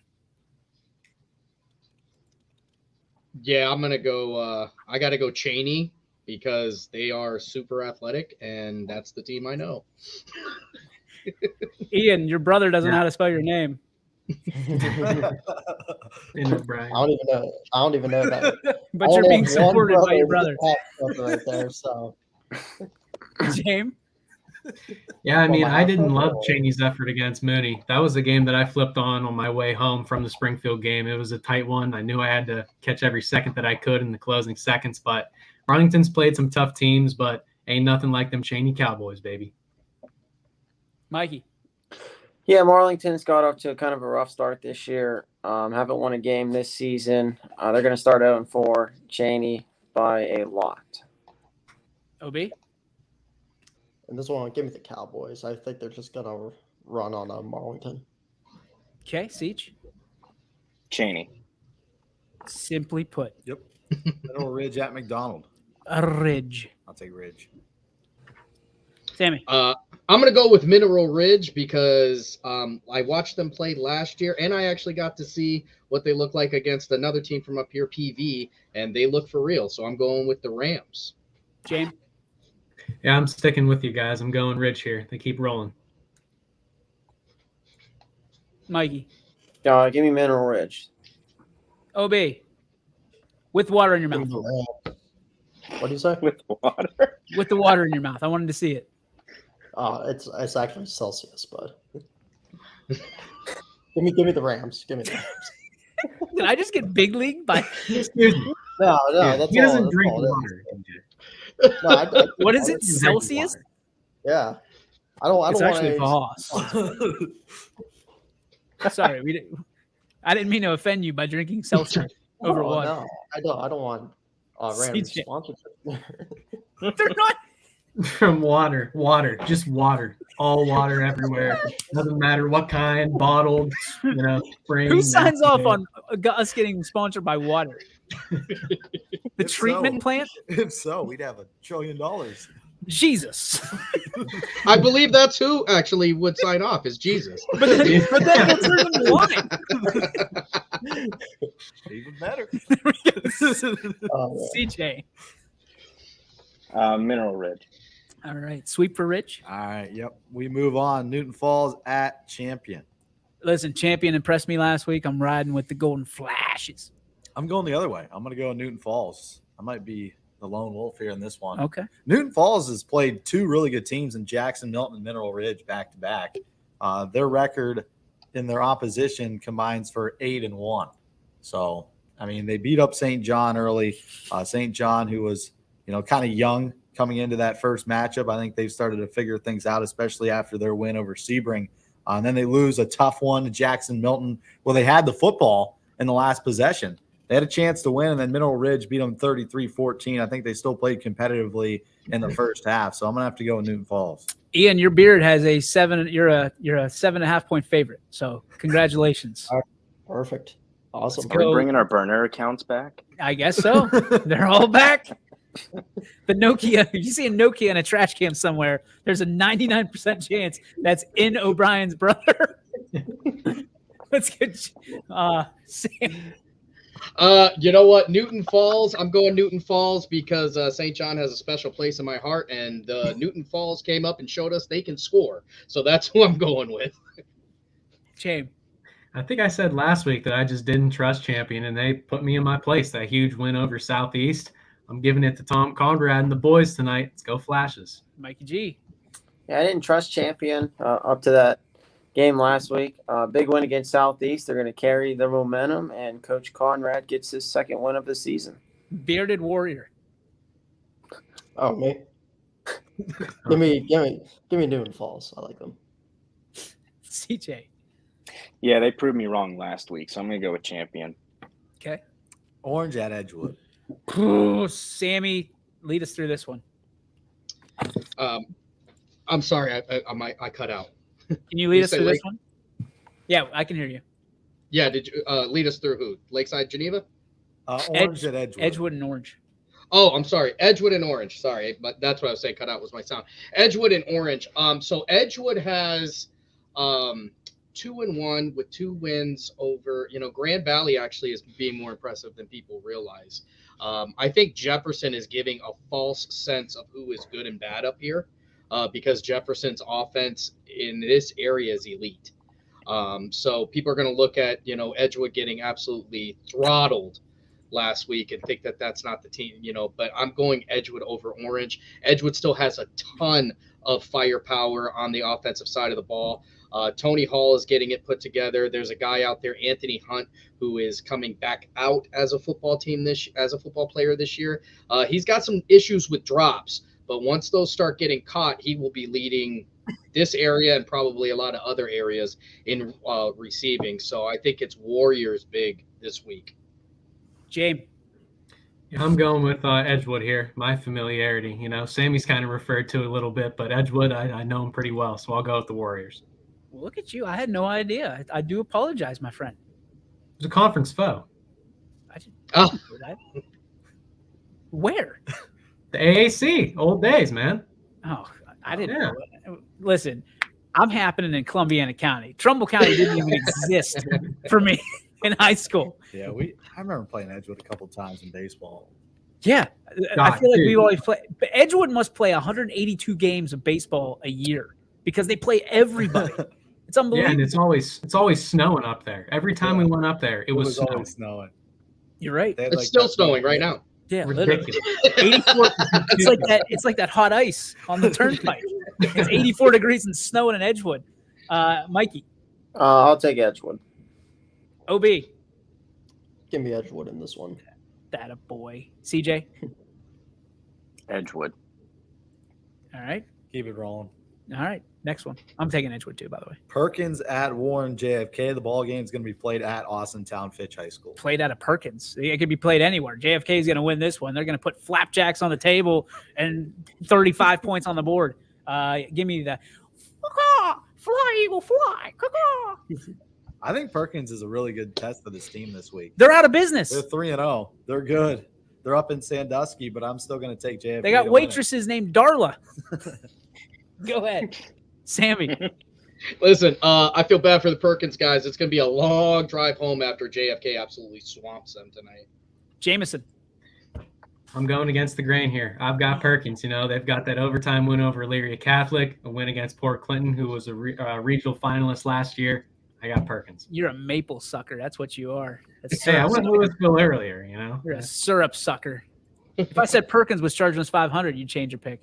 Yeah, I'm going to go I got to go Cheney because they are super athletic, and that's the team I know. Ian, your brother doesn't know how to spell your name. I don't even know that. But you're being supported by your brother. Right there, so. James? Yeah, I mean, I didn't love Cheney's effort against Mooney. That was a game that I flipped on my way home from the Springfield game. It was a tight one. I knew I had to catch every second that I could in the closing seconds. But Arlington's played some tough teams, but ain't nothing like them Cheney Cowboys, baby. Mikey? Yeah, Marlington's got off to kind of a rough start this year. Haven't won a game this season. They're going to start 0-4. Cheney by a lot. OB? And this one, give me the Cowboys. I think they're just going to run on Marlington. Okay, Siege? Cheney. Simply put. Yep. Middle Ridge at McDonald. Ridge. I'll take Ridge. Sammy? I'm going to go with Mineral Ridge because I watched them play last year, and I actually got to see what they look like against another team from up here, PV, and they look for real. So I'm going with the Rams. James? Yeah, I'm sticking with you guys. I'm going Ridge here. They keep rolling. Mikey? Give me Mineral Ridge. OB? With water in your mouth. What do you say? With water? With the water in your mouth. I wanted to see it. It's actually Celsius, but give me the Rams. Give me the Rams. Did I just get big league by? Excuse me. No, Yeah, that's he doesn't all. drink That's all water. No, What is I it? He drinks Celsius? water. Yeah, I don't. It's want actually any- Voss. Sorry, I didn't mean to offend you by drinking Celsius over Oh, water. no, I don't want random CJ. sponsorship. They're not. From water, just water, all water everywhere. Doesn't matter what kind, bottled, spring. Who signs off natural. on us getting sponsored by water? The If treatment so. plant? If so, we'd have $1 trillion. Jesus. I believe that's who actually would sign off is Jesus. But then we'll turn them wine. Even better. CJ. Mineral Ridge. All right. Sweep for Rich. All right. Yep. We move on. Newton Falls at Champion. Listen, Champion impressed me last week. I'm riding with the Golden Flashes. I'm going the other way. I'm going to go Newton Falls. I might be the lone wolf here in this one. Okay. Newton Falls has played two really good teams in Jackson, Milton, and Mineral Ridge back to back. Their record in their opposition combines for 8-1. So, I mean, they beat up St. John early. St. John, who was, kind of young coming into that first matchup. I think they've started to figure things out, especially after their win over Sebring. And then they lose a tough one to Jackson Milton. Well, they had the football in the last possession. They had a chance to win, and then Mineral Ridge beat them 33-14. I think they still played competitively in the first half. So I'm going to have to go with Newton Falls. Ian, your beard has a 7. You're a 7.5 point favorite. So congratulations. Perfect. Awesome. Are we bringing our burner accounts back? I guess so. They're all back. The Nokia, if you see a Nokia in a trash can somewhere, there's a 99% chance that's in O'Brien's brother. Let's get Sam. You know what? Newton Falls. I'm going Newton Falls because St. John has a special place in my heart, and Newton Falls came up and showed us they can score. So that's who I'm going with. James. I think I said last week that I just didn't trust Champion, and they put me in my place. That huge win over Southeast. I'm giving it to Tom Conrad and the boys tonight. Let's go Flashes. Mikey G. Yeah, I didn't trust Champion up to that game last week. Big win against Southeast. They're going to carry the momentum, and Coach Conrad gets his second win of the season. Bearded Warrior. Oh, me. give me Newton Falls. I like them. CJ. Yeah, they proved me wrong last week, so I'm going to go with Champion. Okay. Orange at Edgewood. Ooh, Sammy, lead us through this one. I'm sorry, I cut out. Can you lead us say through this one? Yeah, I can hear you. Yeah, did you lead us through who? Lakeside, Geneva? Orange at Edgewood. Edgewood and Orange. Oh, I'm sorry. Edgewood and Orange. Sorry, but that's what I was saying. Cut out was my sound. Edgewood and Orange. So Edgewood has 2-1 with 2 wins over. Grand Valley actually is being more impressive than people realize. I think Jefferson is giving a false sense of who is good and bad up here, because Jefferson's offense in this area is elite. So people are going to look at Edgewood getting absolutely throttled last week and think that that's not the team, but I'm going Edgewood over Orange. Edgewood still has a ton of firepower on the offensive side of the ball. Tony Hall is getting it put together. There's a guy out there, Anthony Hunt, who is coming back out as a football player this year. He's got some issues with drops, but once those start getting caught, he will be leading this area and probably a lot of other areas in receiving. So I think it's Warriors big this week. James. Yeah, I'm going with Edgewood here. My familiarity, Sammy's kind of referred to it a little bit, but Edgewood, I know him pretty well, so I'll go with the Warriors. Well, look at you. I had no idea. I do apologize, my friend. It was a conference foe. Where? The AAC, old days, man. Oh, I didn't know. Listen, I'm happening in Columbiana County. Trumbull County didn't even exist for me in high school. Yeah, I remember playing Edgewood a couple times in baseball. Yeah, I feel like we always play. But Edgewood must play 182 games of baseball a year because they play everybody. It's unbelievable. Yeah, and it's always snowing up there. Every time we went up there, it was snowing. Always snowing. You're right. It's still snowing right now. Yeah, ridiculous. 84. It's like that hot ice on the turnpike. It's 84 degrees and snowing in Edgewood. Mikey. I'll take Edgewood. OB. Give me Edgewood in this one. That a boy. CJ? Edgewood. All right. Keep it rolling. All right. Next one. I'm taking Edgewood too, by the way. Perkins at Warren JFK. The ball game is going to be played at Austintown Fitch High School. Played out of Perkins. It could be played anywhere. JFK is going to win this one. They're going to put flapjacks on the table and 35 points on the board. Give me the fly, Eagle, fly. I think Perkins is a really good test for this team this week. They're out of business. They're 3-0. They're good. They're up in Sandusky, but I'm still going to take JFK. They got waitresses named Darla. Go ahead, Sammy. Listen, I feel bad for the Perkins guys. It's going to be a long drive home after JFK absolutely swamps them tonight. Jameson. I'm going against the grain here. I've got Perkins. You know, they've got that overtime win over Elyria Catholic, a win against Port Clinton, who was a regional finalist last year. I got Perkins. You're a maple sucker. That's what you are. Hey, I went Louisville earlier, you know. You're a syrup sucker. If I said Perkins was charging us $500, you'd change your pick.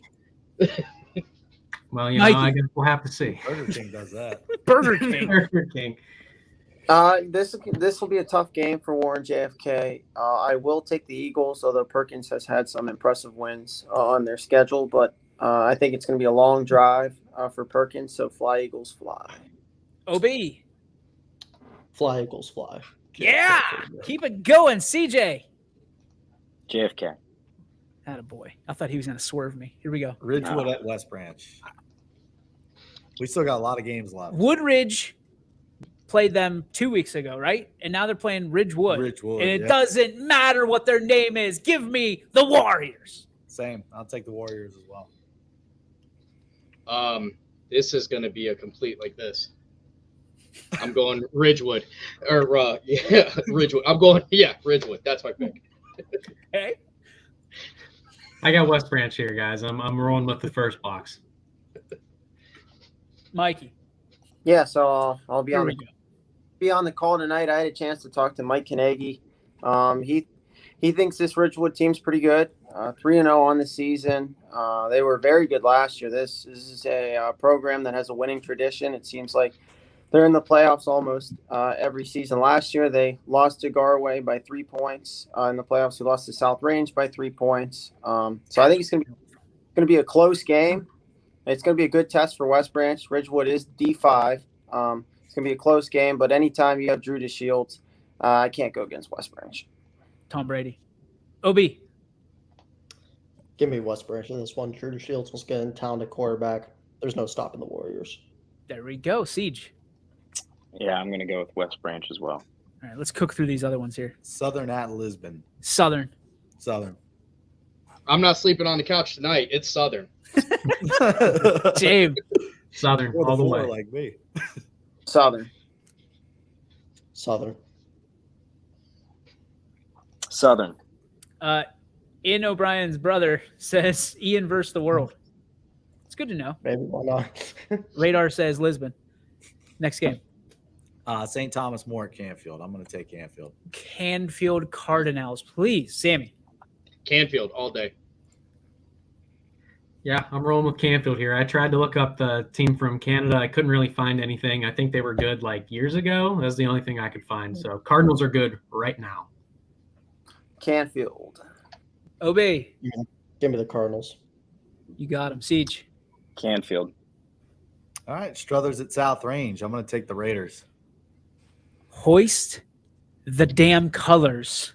Well, you know, I guess we'll have to see. Burger King does that. Burger King. Burger King. This will be a tough game for Warren JFK. I will take the Eagles, although Perkins has had some impressive wins on their schedule. But I think it's going to be a long drive for Perkins. So fly, Eagles, fly. OB. Fly, Eagles, fly. Yeah. Keep it going, CJ. JFK. Attaboy. I thought he was going to swerve me. Here we go. Ridgewood at West Branch. We still got a lot of games left. Woodridge played them 2 weeks ago, right? And now they're playing Ridgewood. And it doesn't matter what their name is. Give me the Warriors. Same. I'll take the Warriors as well. This is going to be a complete like this. I'm going Ridgewood. Ridgewood. Ridgewood. That's my pick. Okay. I got West Branch here, guys. I'm rolling with the first box. Mikey. Yeah, so I'll be on the call tonight. I had a chance to talk to Mike Kanegi. He thinks this Ridgewood team's pretty good. 3-0 on the season. They were very good last year. This is a program that has a winning tradition. It seems like they're in the playoffs almost every season. Last year, they lost to Garway by 3 points. In the playoffs, they lost to South Range by 3 points. So I think it's going to be a close game. It's going to be a good test for West Branch. Ridgewood is D5. It's going to be a close game, but anytime you have Drew DeShields, I can't go against West Branch. Tom Brady. OB. Give me West Branch in this one. Drew DeShields was getting talented quarterback. There's no stopping the Warriors. There we go. Siege. Yeah, I'm going to go with West Branch as well. All right, let's cook through these other ones here. Southern at Lisbon. Southern. I'm not sleeping on the couch tonight. It's Southern. James. Southern all the way. Like me. Southern. Ian O'Brien's brother says Ian versus the world. It's good to know. Maybe why not? Radar says Lisbon. Next game. St. Thomas More at Canfield. I'm going to take Canfield. Canfield Cardinals, please. Sammy. Canfield all day. Yeah, I'm rolling with Canfield here. I tried to look up the team from Canada. I couldn't really find anything. I think they were good like years ago. That's the only thing I could find. So Cardinals are good right now. Canfield. OB. Give me the Cardinals. You got him. Siege. Canfield. All right, Struthers at South Range. I'm going to take the Raiders. Hoist the damn colors.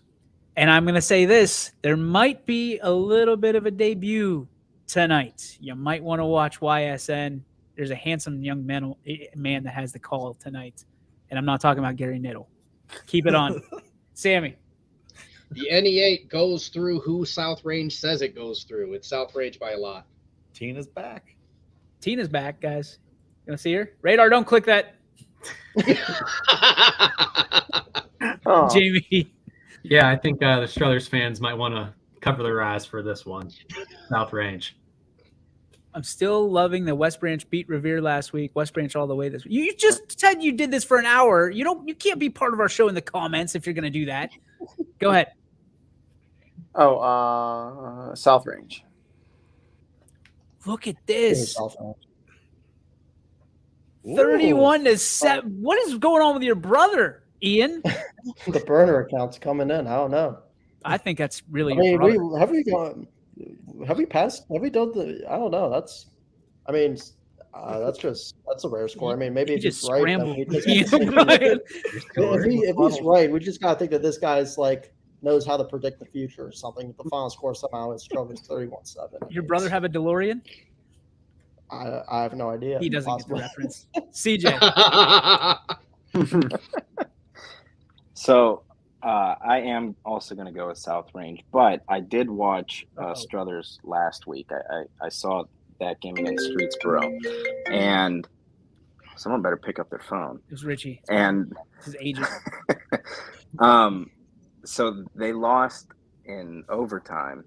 And I'm going to say this. There might be a little bit of a debut tonight. You might want to watch YSN. There's a handsome young man that has the call tonight. And I'm not talking about Gary Niddle. Keep it on. Sammy. The NE8 goes through who South Range says it goes through. It's South Range by a lot. Tina's back. Tina's back, guys. You want to see her? Radar, don't click that. Oh. Jamie. Yeah, I think the Struthers fans might want to cover their eyes for this one. South Range. I'm still loving the West Branch beat Revere last week. West Branch all the way this week. You just said you did this for an hour. You can't be part of our show in the comments if you're going to do that. Go ahead. South Range. Look at this. South Range. 31-7. What is going on with your brother? Ian? The burner account's coming in. I don't know. I think that's really I mean, your brother. have we passed? Have we done the? I don't know. That's a rare score. I mean, maybe He if just he's right, then scrambled. we just if he's right, we just gotta think that this guy's like knows how to predict the future or something. The final score somehow is Strawberries 31-7. Your brother have a DeLorean? I have no idea. He doesn't Possibly. get the reference. CJ. So I am also going to go with South Range, but I did watch Struthers last week. I saw that game against Streetsboro, and someone better pick up their phone. It was Richie. And his agent. So they lost in overtime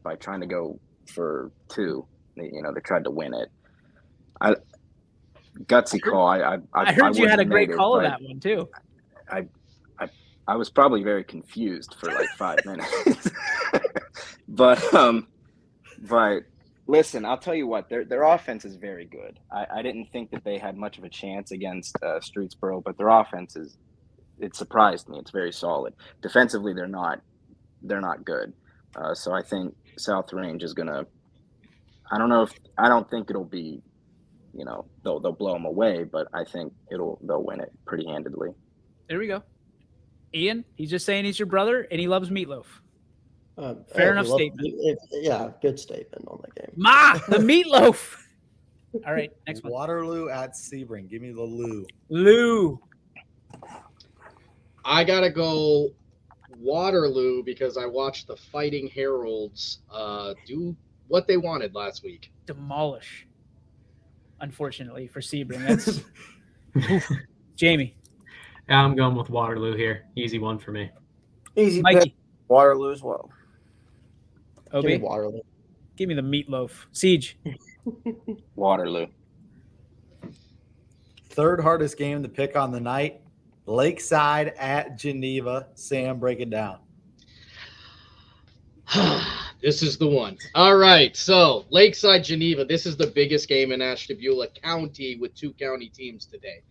by trying to go for 2. They tried to win it. Gutsy call. I heard you had a great made it, call of but that one too. I was probably very confused for like 5 minutes. But listen, I'll tell you what, their offense is very good. I didn't think that they had much of a chance against Streetsboro, but their offense it surprised me. It's very solid. Defensively, they're not good. So I think South Range is gonna. I don't think it'll be, they'll blow them away, but I think they'll win it pretty handedly. There we go. Ian, he's just saying he's your brother and he loves meatloaf. Fair enough statement. Good statement on the game. The meatloaf. All right, next one. Waterloo at Sebring. Give me the Lou. Lou. I gotta go Waterloo because I watched the Fighting Heralds do what they wanted last week. Demolish. Unfortunately for Sebring, that's Jamie. Yeah, I'm going with Waterloo here. Easy one for me. Easy Mikey. pick. Waterloo as well. Obi. Give me Waterloo. Give me the meatloaf. Siege. Waterloo. Third hardest game to pick on the night. Lakeside at Geneva. Sam, break it down. This is the one. All right, so Lakeside, Geneva. This is the biggest game in Ashtabula County with 2 county teams today.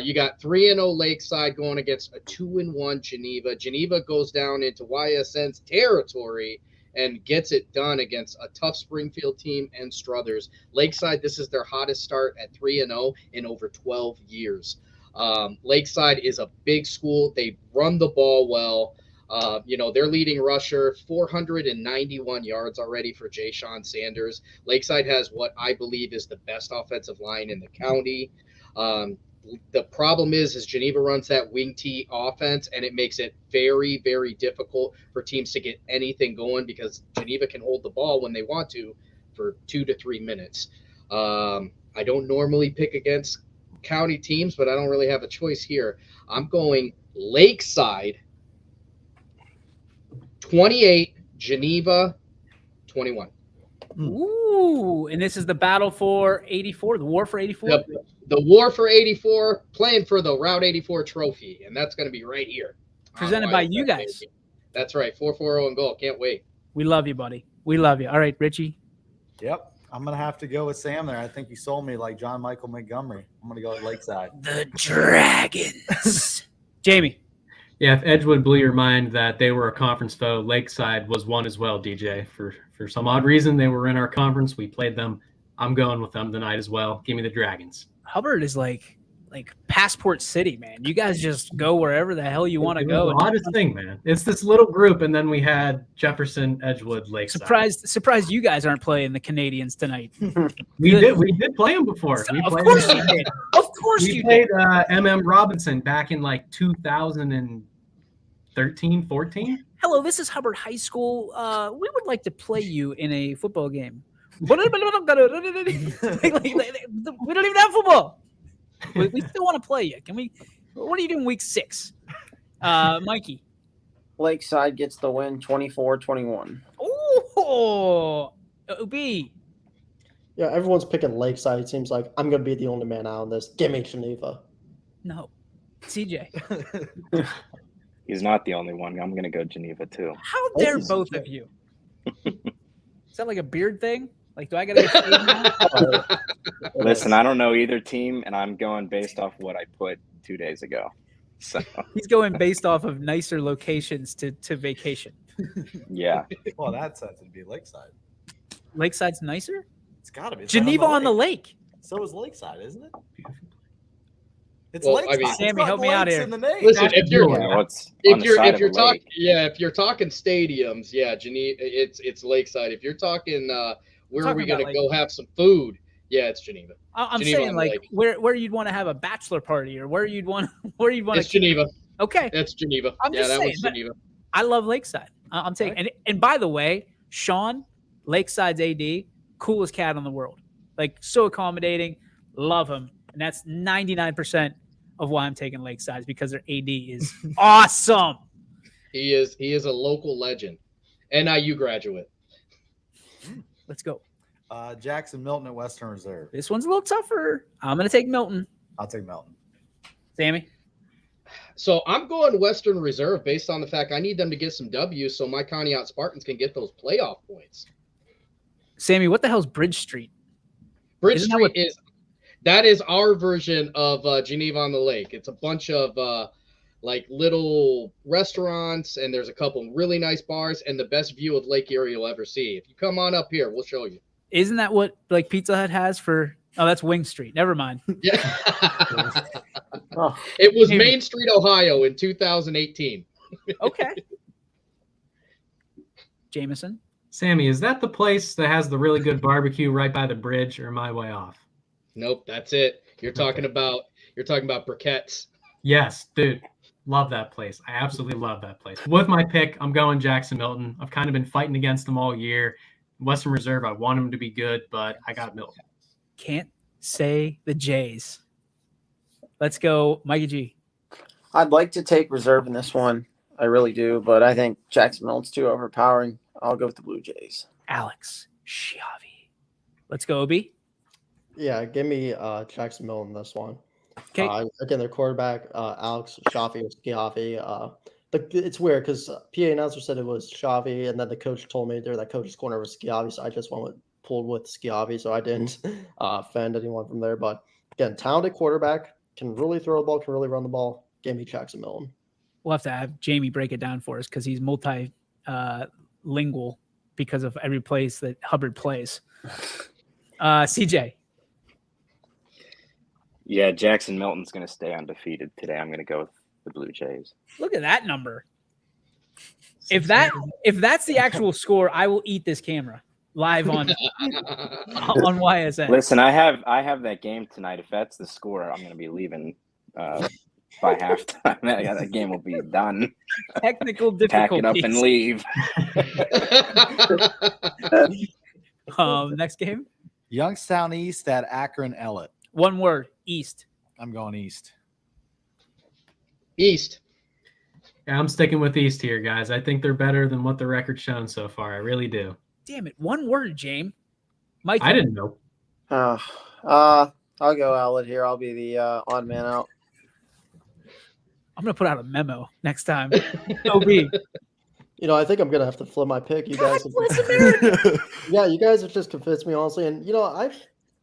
You got 3-0 Lakeside going against a 2-1 Geneva. Geneva goes down into YSN's territory and gets it done against a tough Springfield team and Struthers. Lakeside, this is their hottest start at 3-0 in over 12 years. Lakeside is a big school. They run the ball well. Their leading rusher, 491 yards already for Jay Sean Sanders. Lakeside has what I believe is the best offensive line in the county. The problem is Geneva runs that wing T offense, and it makes it very, very difficult for teams to get anything going because Geneva can hold the ball when they want to for 2 to 3 minutes. I don't normally pick against county teams, but I don't really have a choice here. I'm going Lakeside 28, Geneva 21. Ooh, and this is the battle for 84, the war for 84? The war for 84, playing for the Route 84 trophy, and that's going to be right here. Presented by you guys. That's right, 4-4-0 and goal. Can't wait. We love you, buddy. We love you. All right, Richie. Yep. I'm going to have to go with Sam there. I think you sold me like John Michael Montgomery. I'm going to go with Lakeside. The Dragons. Jamie. Yeah, if Edgewood blew your mind that they were a conference foe, Lakeside was one as well, DJ. For some odd reason, they were in our conference. We played them. I'm going with them tonight as well. Give me the Dragons. Hubbard is like Passport City, man. You guys just go wherever the hell you want to go. The oddest thing, man. It's this little group, and then we had Jefferson, Edgewood, Lakeside. Surprised you guys aren't playing the Canadians tonight. We did play them before. Of course you did. Of course you played did. MM Robinson back in like 2013, 14. Hello, this is Hubbard High School. We would like to play you in a football game. We don't even have football. We still want to play you. Can we? What are you doing week 6? Mikey. Lakeside gets the win 24-21. Oh, B. Yeah, everyone's picking Lakeside. It seems like I'm going to be the only man out on this. Give me Geneva. No. CJ. He's not the only one. I'm going to go Geneva too. How dare both of you? Is that like a beard thing? Like, do I got to get shaved now? Listen, I don't know either team, and I'm going based off what I put 2 days ago. So He's going based off of nicer locations to vacation. yeah, Well, that sense it'd be Lakeside. Lakeside's nicer? It's got to be. It's Geneva right on the lake. So is Lakeside, isn't it? It's Well, Lakeside. I mean- It's Sammy, got help me out lakes here. in the name. Listen, if you're yeah. What's on the side if you're of the lake? if you're talking stadiums, yeah, Geneva, it's Lakeside. If you're talking where are Talking we gonna about, go have some food? Yeah, it's Geneva. I'm Geneva saying on the like lake. where you'd want to have a bachelor party or where you'd want It's Geneva. Okay. It's Geneva. I'm Yeah, just that saying, was Geneva. I love Lakeside. I'm taking and by the way, Sean, Lakeside's AD, coolest cat in the world. Like so accommodating, love him. And that's 99% of why I'm taking Lakeside is because their AD is awesome. He is a local legend. NIU graduate. Let's go. Jackson Milton at Western Reserve. This one's a little tougher. I'm gonna take Milton. I'll take Milton. Sammy. So I'm going Western Reserve based on the fact I need them to get some W's so my Conneaut Spartans can get those playoff points. Sammy, what the hell's Bridge Street? Bridge Isn't that Street that is our version of Geneva on the Lake. It's a bunch of like little restaurants, and there's a couple really nice bars and the best view of Lake Erie you'll ever see. If you come on up here, we'll show you. Isn't that what like Pizza Hut has for? Oh, that's Wing Street. Never mind. Yeah. Oh, It was Main Street, Ohio in 2018. Okay. Jameson. Sammy, is that the place that has the really good barbecue right by the bridge, or am I way off? Nope, that's it. You're talking about briquettes. Yes, dude. Love that place. I absolutely love that place. With my pick, I'm going Jackson Milton. I've kind of been fighting against them all year. Western Reserve, I want him to be good, but I got Milton. Can't say the Jays. Let's go, Mikey G. I'd like to take Reserve in this one. I really do, but I think Jackson Milton's too overpowering. I'll go with the Blue Jays. Alex Schiavi. Let's go, Obi. Yeah, give me Jackson Milton this one. Okay. Again, their quarterback, Alex Shafi or Schiavi. It's weird because PA announcer said it was Shavi, and then the coach told me that coach's corner was Schiavi, so I just pulled with Schiavi, so I didn't offend anyone from there. But again, talented quarterback, can really throw the ball, can really run the ball. Give me Jackson Milton. We'll have to have Jamie break it down for us because he's multilingual because of every place that Hubbard plays. CJ. Yeah, Jackson Milton's going to stay undefeated today. I'm going to go with the Blue Jays. Look at that number. If that's the actual score, I will eat this camera live on YSN. Listen, I have that game tonight. If that's the score, I'm going to be leaving by halftime. That game will be done. Technical Pack difficulties. it up and leave. Next game. Youngstown East at Akron Ellet. One word, East. I'm going East. East. Yeah, I'm sticking with East here, guys. I think they're better than what the record's shown so far. I really do. Damn it. One word, James. Mike. I didn't know. I'll go Outlet here. I'll be the odd man out. I'm going to put out a memo next time. OB. I think I'm gonna have to flip my pick. You guys, yeah, you guys have just convinced me honestly. And I've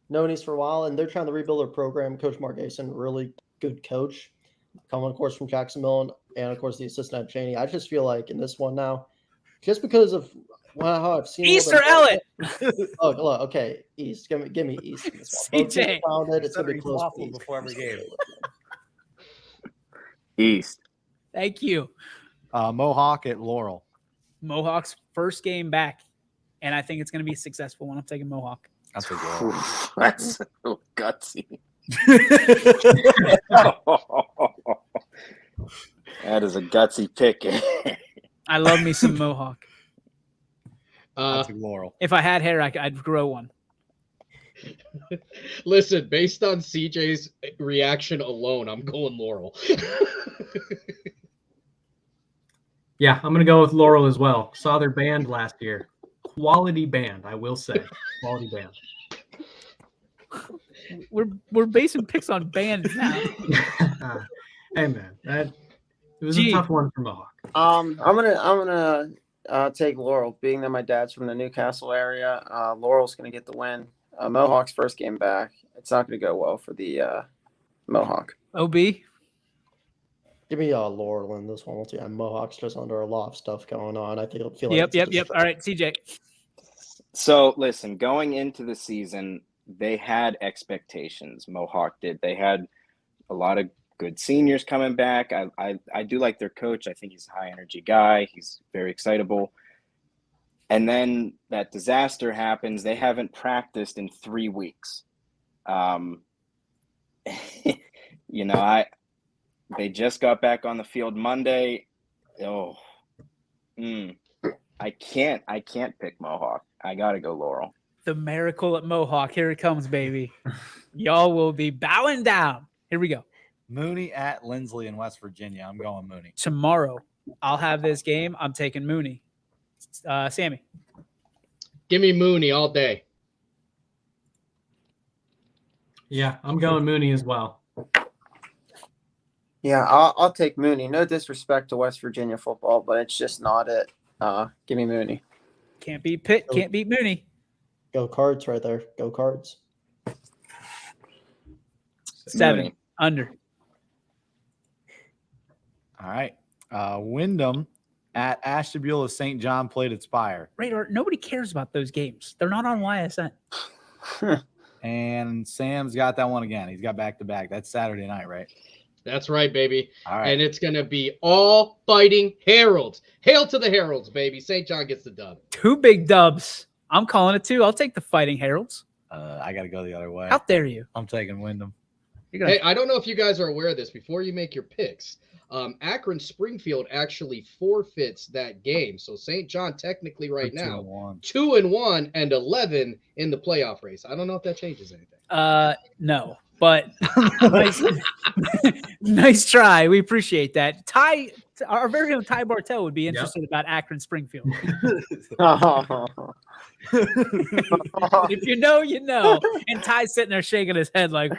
known East for a while, and they're trying to rebuild their program. Coach Mark Asen, really good coach, coming of course from Jackson Milton, and of course the assistant at Cheney. I just feel like in this one now, just because of how I've seen East or Ellet. Okay, East. Give me East. In this one. CJ. It's gonna be close before every game. East. Thank you. Mohawk at Laurel. Mohawk's first game back, and I think it's going to be a successful one. I'm taking Mohawk. That's a good. That's so gutsy. That is a gutsy pick. I love me some Mohawk. That's a Laurel. If I had hair, I'd grow one. Listen, based on CJ's reaction alone, I'm going Laurel. Yeah, I'm going to go with Laurel as well. Saw their band last year. Quality band, I will say. Quality band. We're basing picks on bands now. Hey, man. It was a tough one for Mohawk. I'm gonna take Laurel, being that my dad's from the Newcastle area. Laurel's gonna get the win. Mohawk's first game back. It's not gonna go well for the Mohawk. OB. Give me Laurel in this one. Yeah, Mohawk's just under a lot of stuff going on. I feel like Yep. it's a All right, CJ. So listen, going into the season, they had expectations. Mohawk did. They had a lot of good seniors coming back. I do like their coach. I think he's a high energy guy. He's very excitable. And then that disaster happens. They haven't practiced in 3 weeks. They just got back on the field Monday. I can't pick Mohawk. I got to go Laurel. The miracle at Mohawk. Here it comes, baby. Y'all will be bowing down. Here we go. Mooney at Lindsley in West Virginia. I'm going Mooney. Tomorrow, I'll have this game. I'm taking Mooney. Sammy. Give me Mooney all day. Yeah, I'm going Mooney as well. Yeah, I'll take Mooney. No disrespect to West Virginia football, but it's just not it. Give me Mooney. Can't beat Pitt. Can't beat Mooney. Go Cards right there. Go Cards. 7 Mooney. under. All right. Wyndham at Ashtabula St. John played at Spire. Radar, nobody cares about those games. They're not on YSN. And Sam's got that one again. He's got back-to-back. That's Saturday night, right? That's right, baby. All right. And it's going to be all fighting Heralds. Hail to the Heralds, baby. St. John gets the dub. 2 big dubs. I'm calling it 2. I'll take the Fighting Heralds. I got to go the other way. How dare you? I'm taking Wyndham. Hey, I don't know if you guys are aware of this. Before you make your picks, Akron Springfield actually forfeits that game. So St. John technically right now 2-1 and 11 in the playoff race. I don't know if that changes anything. No, but nice try. We appreciate that. Our very own Ty Bartell would be interested about Akron Springfield. If you know, you know. And Ty's sitting there shaking his head like,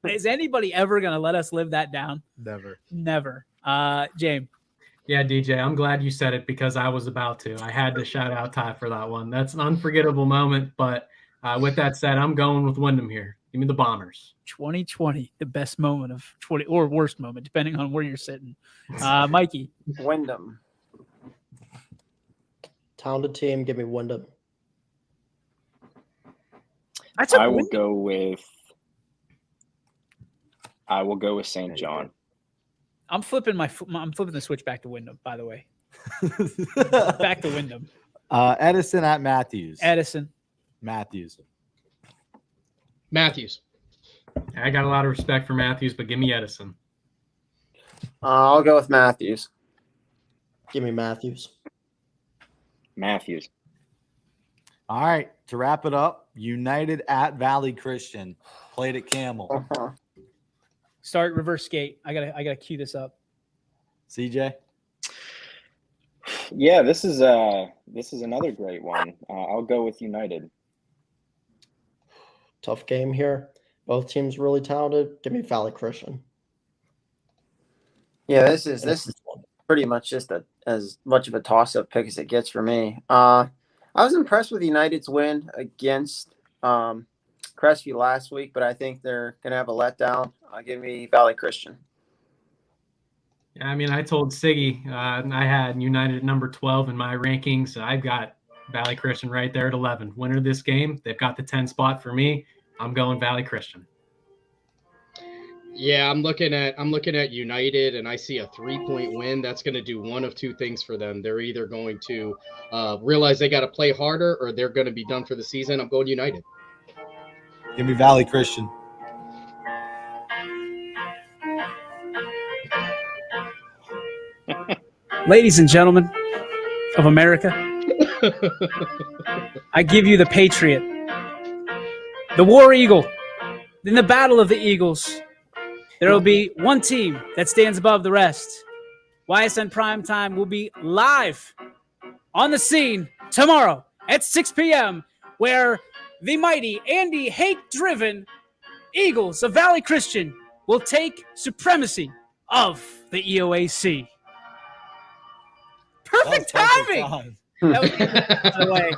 is anybody ever going to let us live that down? Never. James. Yeah, DJ, I'm glad you said it because I was about to. I had to shout out Ty for that one. That's an unforgettable moment. But with that said, I'm going with Wyndham here. Give me the Bombers. 2020, the best moment of 20 or worst moment, depending on where you're sitting. Mikey. Wyndham. Talented team. Give me Wyndham. I will go with St. John. I'm flipping the switch back to Wyndham, by the way. Back to Wyndham. Edison at Matthews. Edison. Matthews. I got a lot of respect for Matthews, but give me Edison. I'll go with Matthews. Give me Matthews. All right. To wrap it up, United at Valley Christian played at Camel. Start reverse skate. I gotta cue this up. CJ. Yeah, this is another great one. I'll go with United. Tough game here. Both teams really talented. Give me Valley Christian. Yeah, this is pretty much just as much of a toss-up pick as it gets for me. I was impressed with United's win against Crestview last week, but I think they're going to have a letdown. Give me Valley Christian. Yeah, I mean, I told Siggy I had United at number 12 in my rankings. I've got Valley Christian right there at 11. Winner of this game, they've got the 10 spot for me. I'm going Valley Christian. Yeah, I'm looking at United, and I see a 3-point win. That's going to do one of 2 things for them. They're either going to realize they got to play harder, or they're going to be done for the season. I'm going United. Give me Valley Christian. Ladies and gentlemen of America, I give you the Patriot, the War Eagle. In the battle of the Eagles, there will be one team that stands above the rest. YSN Primetime will be live on the scene tomorrow at 6 p.m., where the mighty Andy Hake-driven Eagles of Valley Christian will take supremacy of the EOAC. Perfect timing. That was, by the way,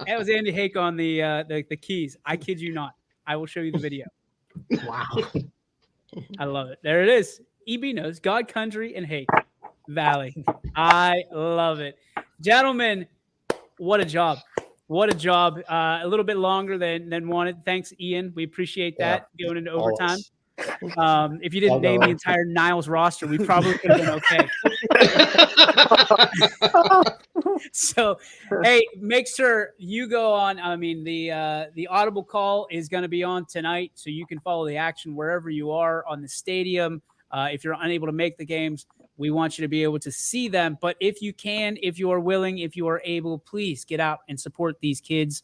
that was Andy Hake on the keys. I kid you not. I will show you the video. Wow. I love it. There it is. EB knows God, country, and hate. Valley. I love it. Gentlemen, what a job. What a job. A little bit longer than wanted. Thanks, Ian. We appreciate that going into overtime. If you didn't name the entire Niles roster, we probably could have been okay. So, hey, make sure you go on. I mean, the Audible call is going to be on tonight, so you can follow the action wherever you are on the stadium. If you're unable to make the games, we want you to be able to see them. But if you can, if you are willing, if you are able, please get out and support these kids,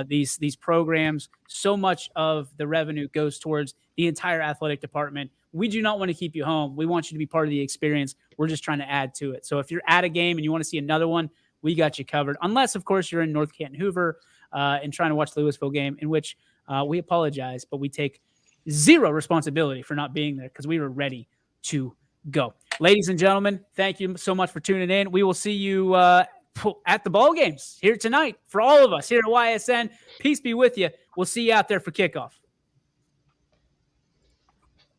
these programs. So much of the revenue goes towards the entire athletic department. We do not want to keep you home. We want you to be part of the experience. We're just trying to add to it. So if you're at a game and you want to see another one, we got you covered. Unless, of course, you're in North Canton Hoover and trying to watch the Louisville game, in which we apologize, but we take zero responsibility for not being there because we were ready to go. Ladies and gentlemen, thank you so much for tuning in. We will see you at the ball games here tonight for all of us here at YSN. Peace be with you. We'll see you out there for kickoff.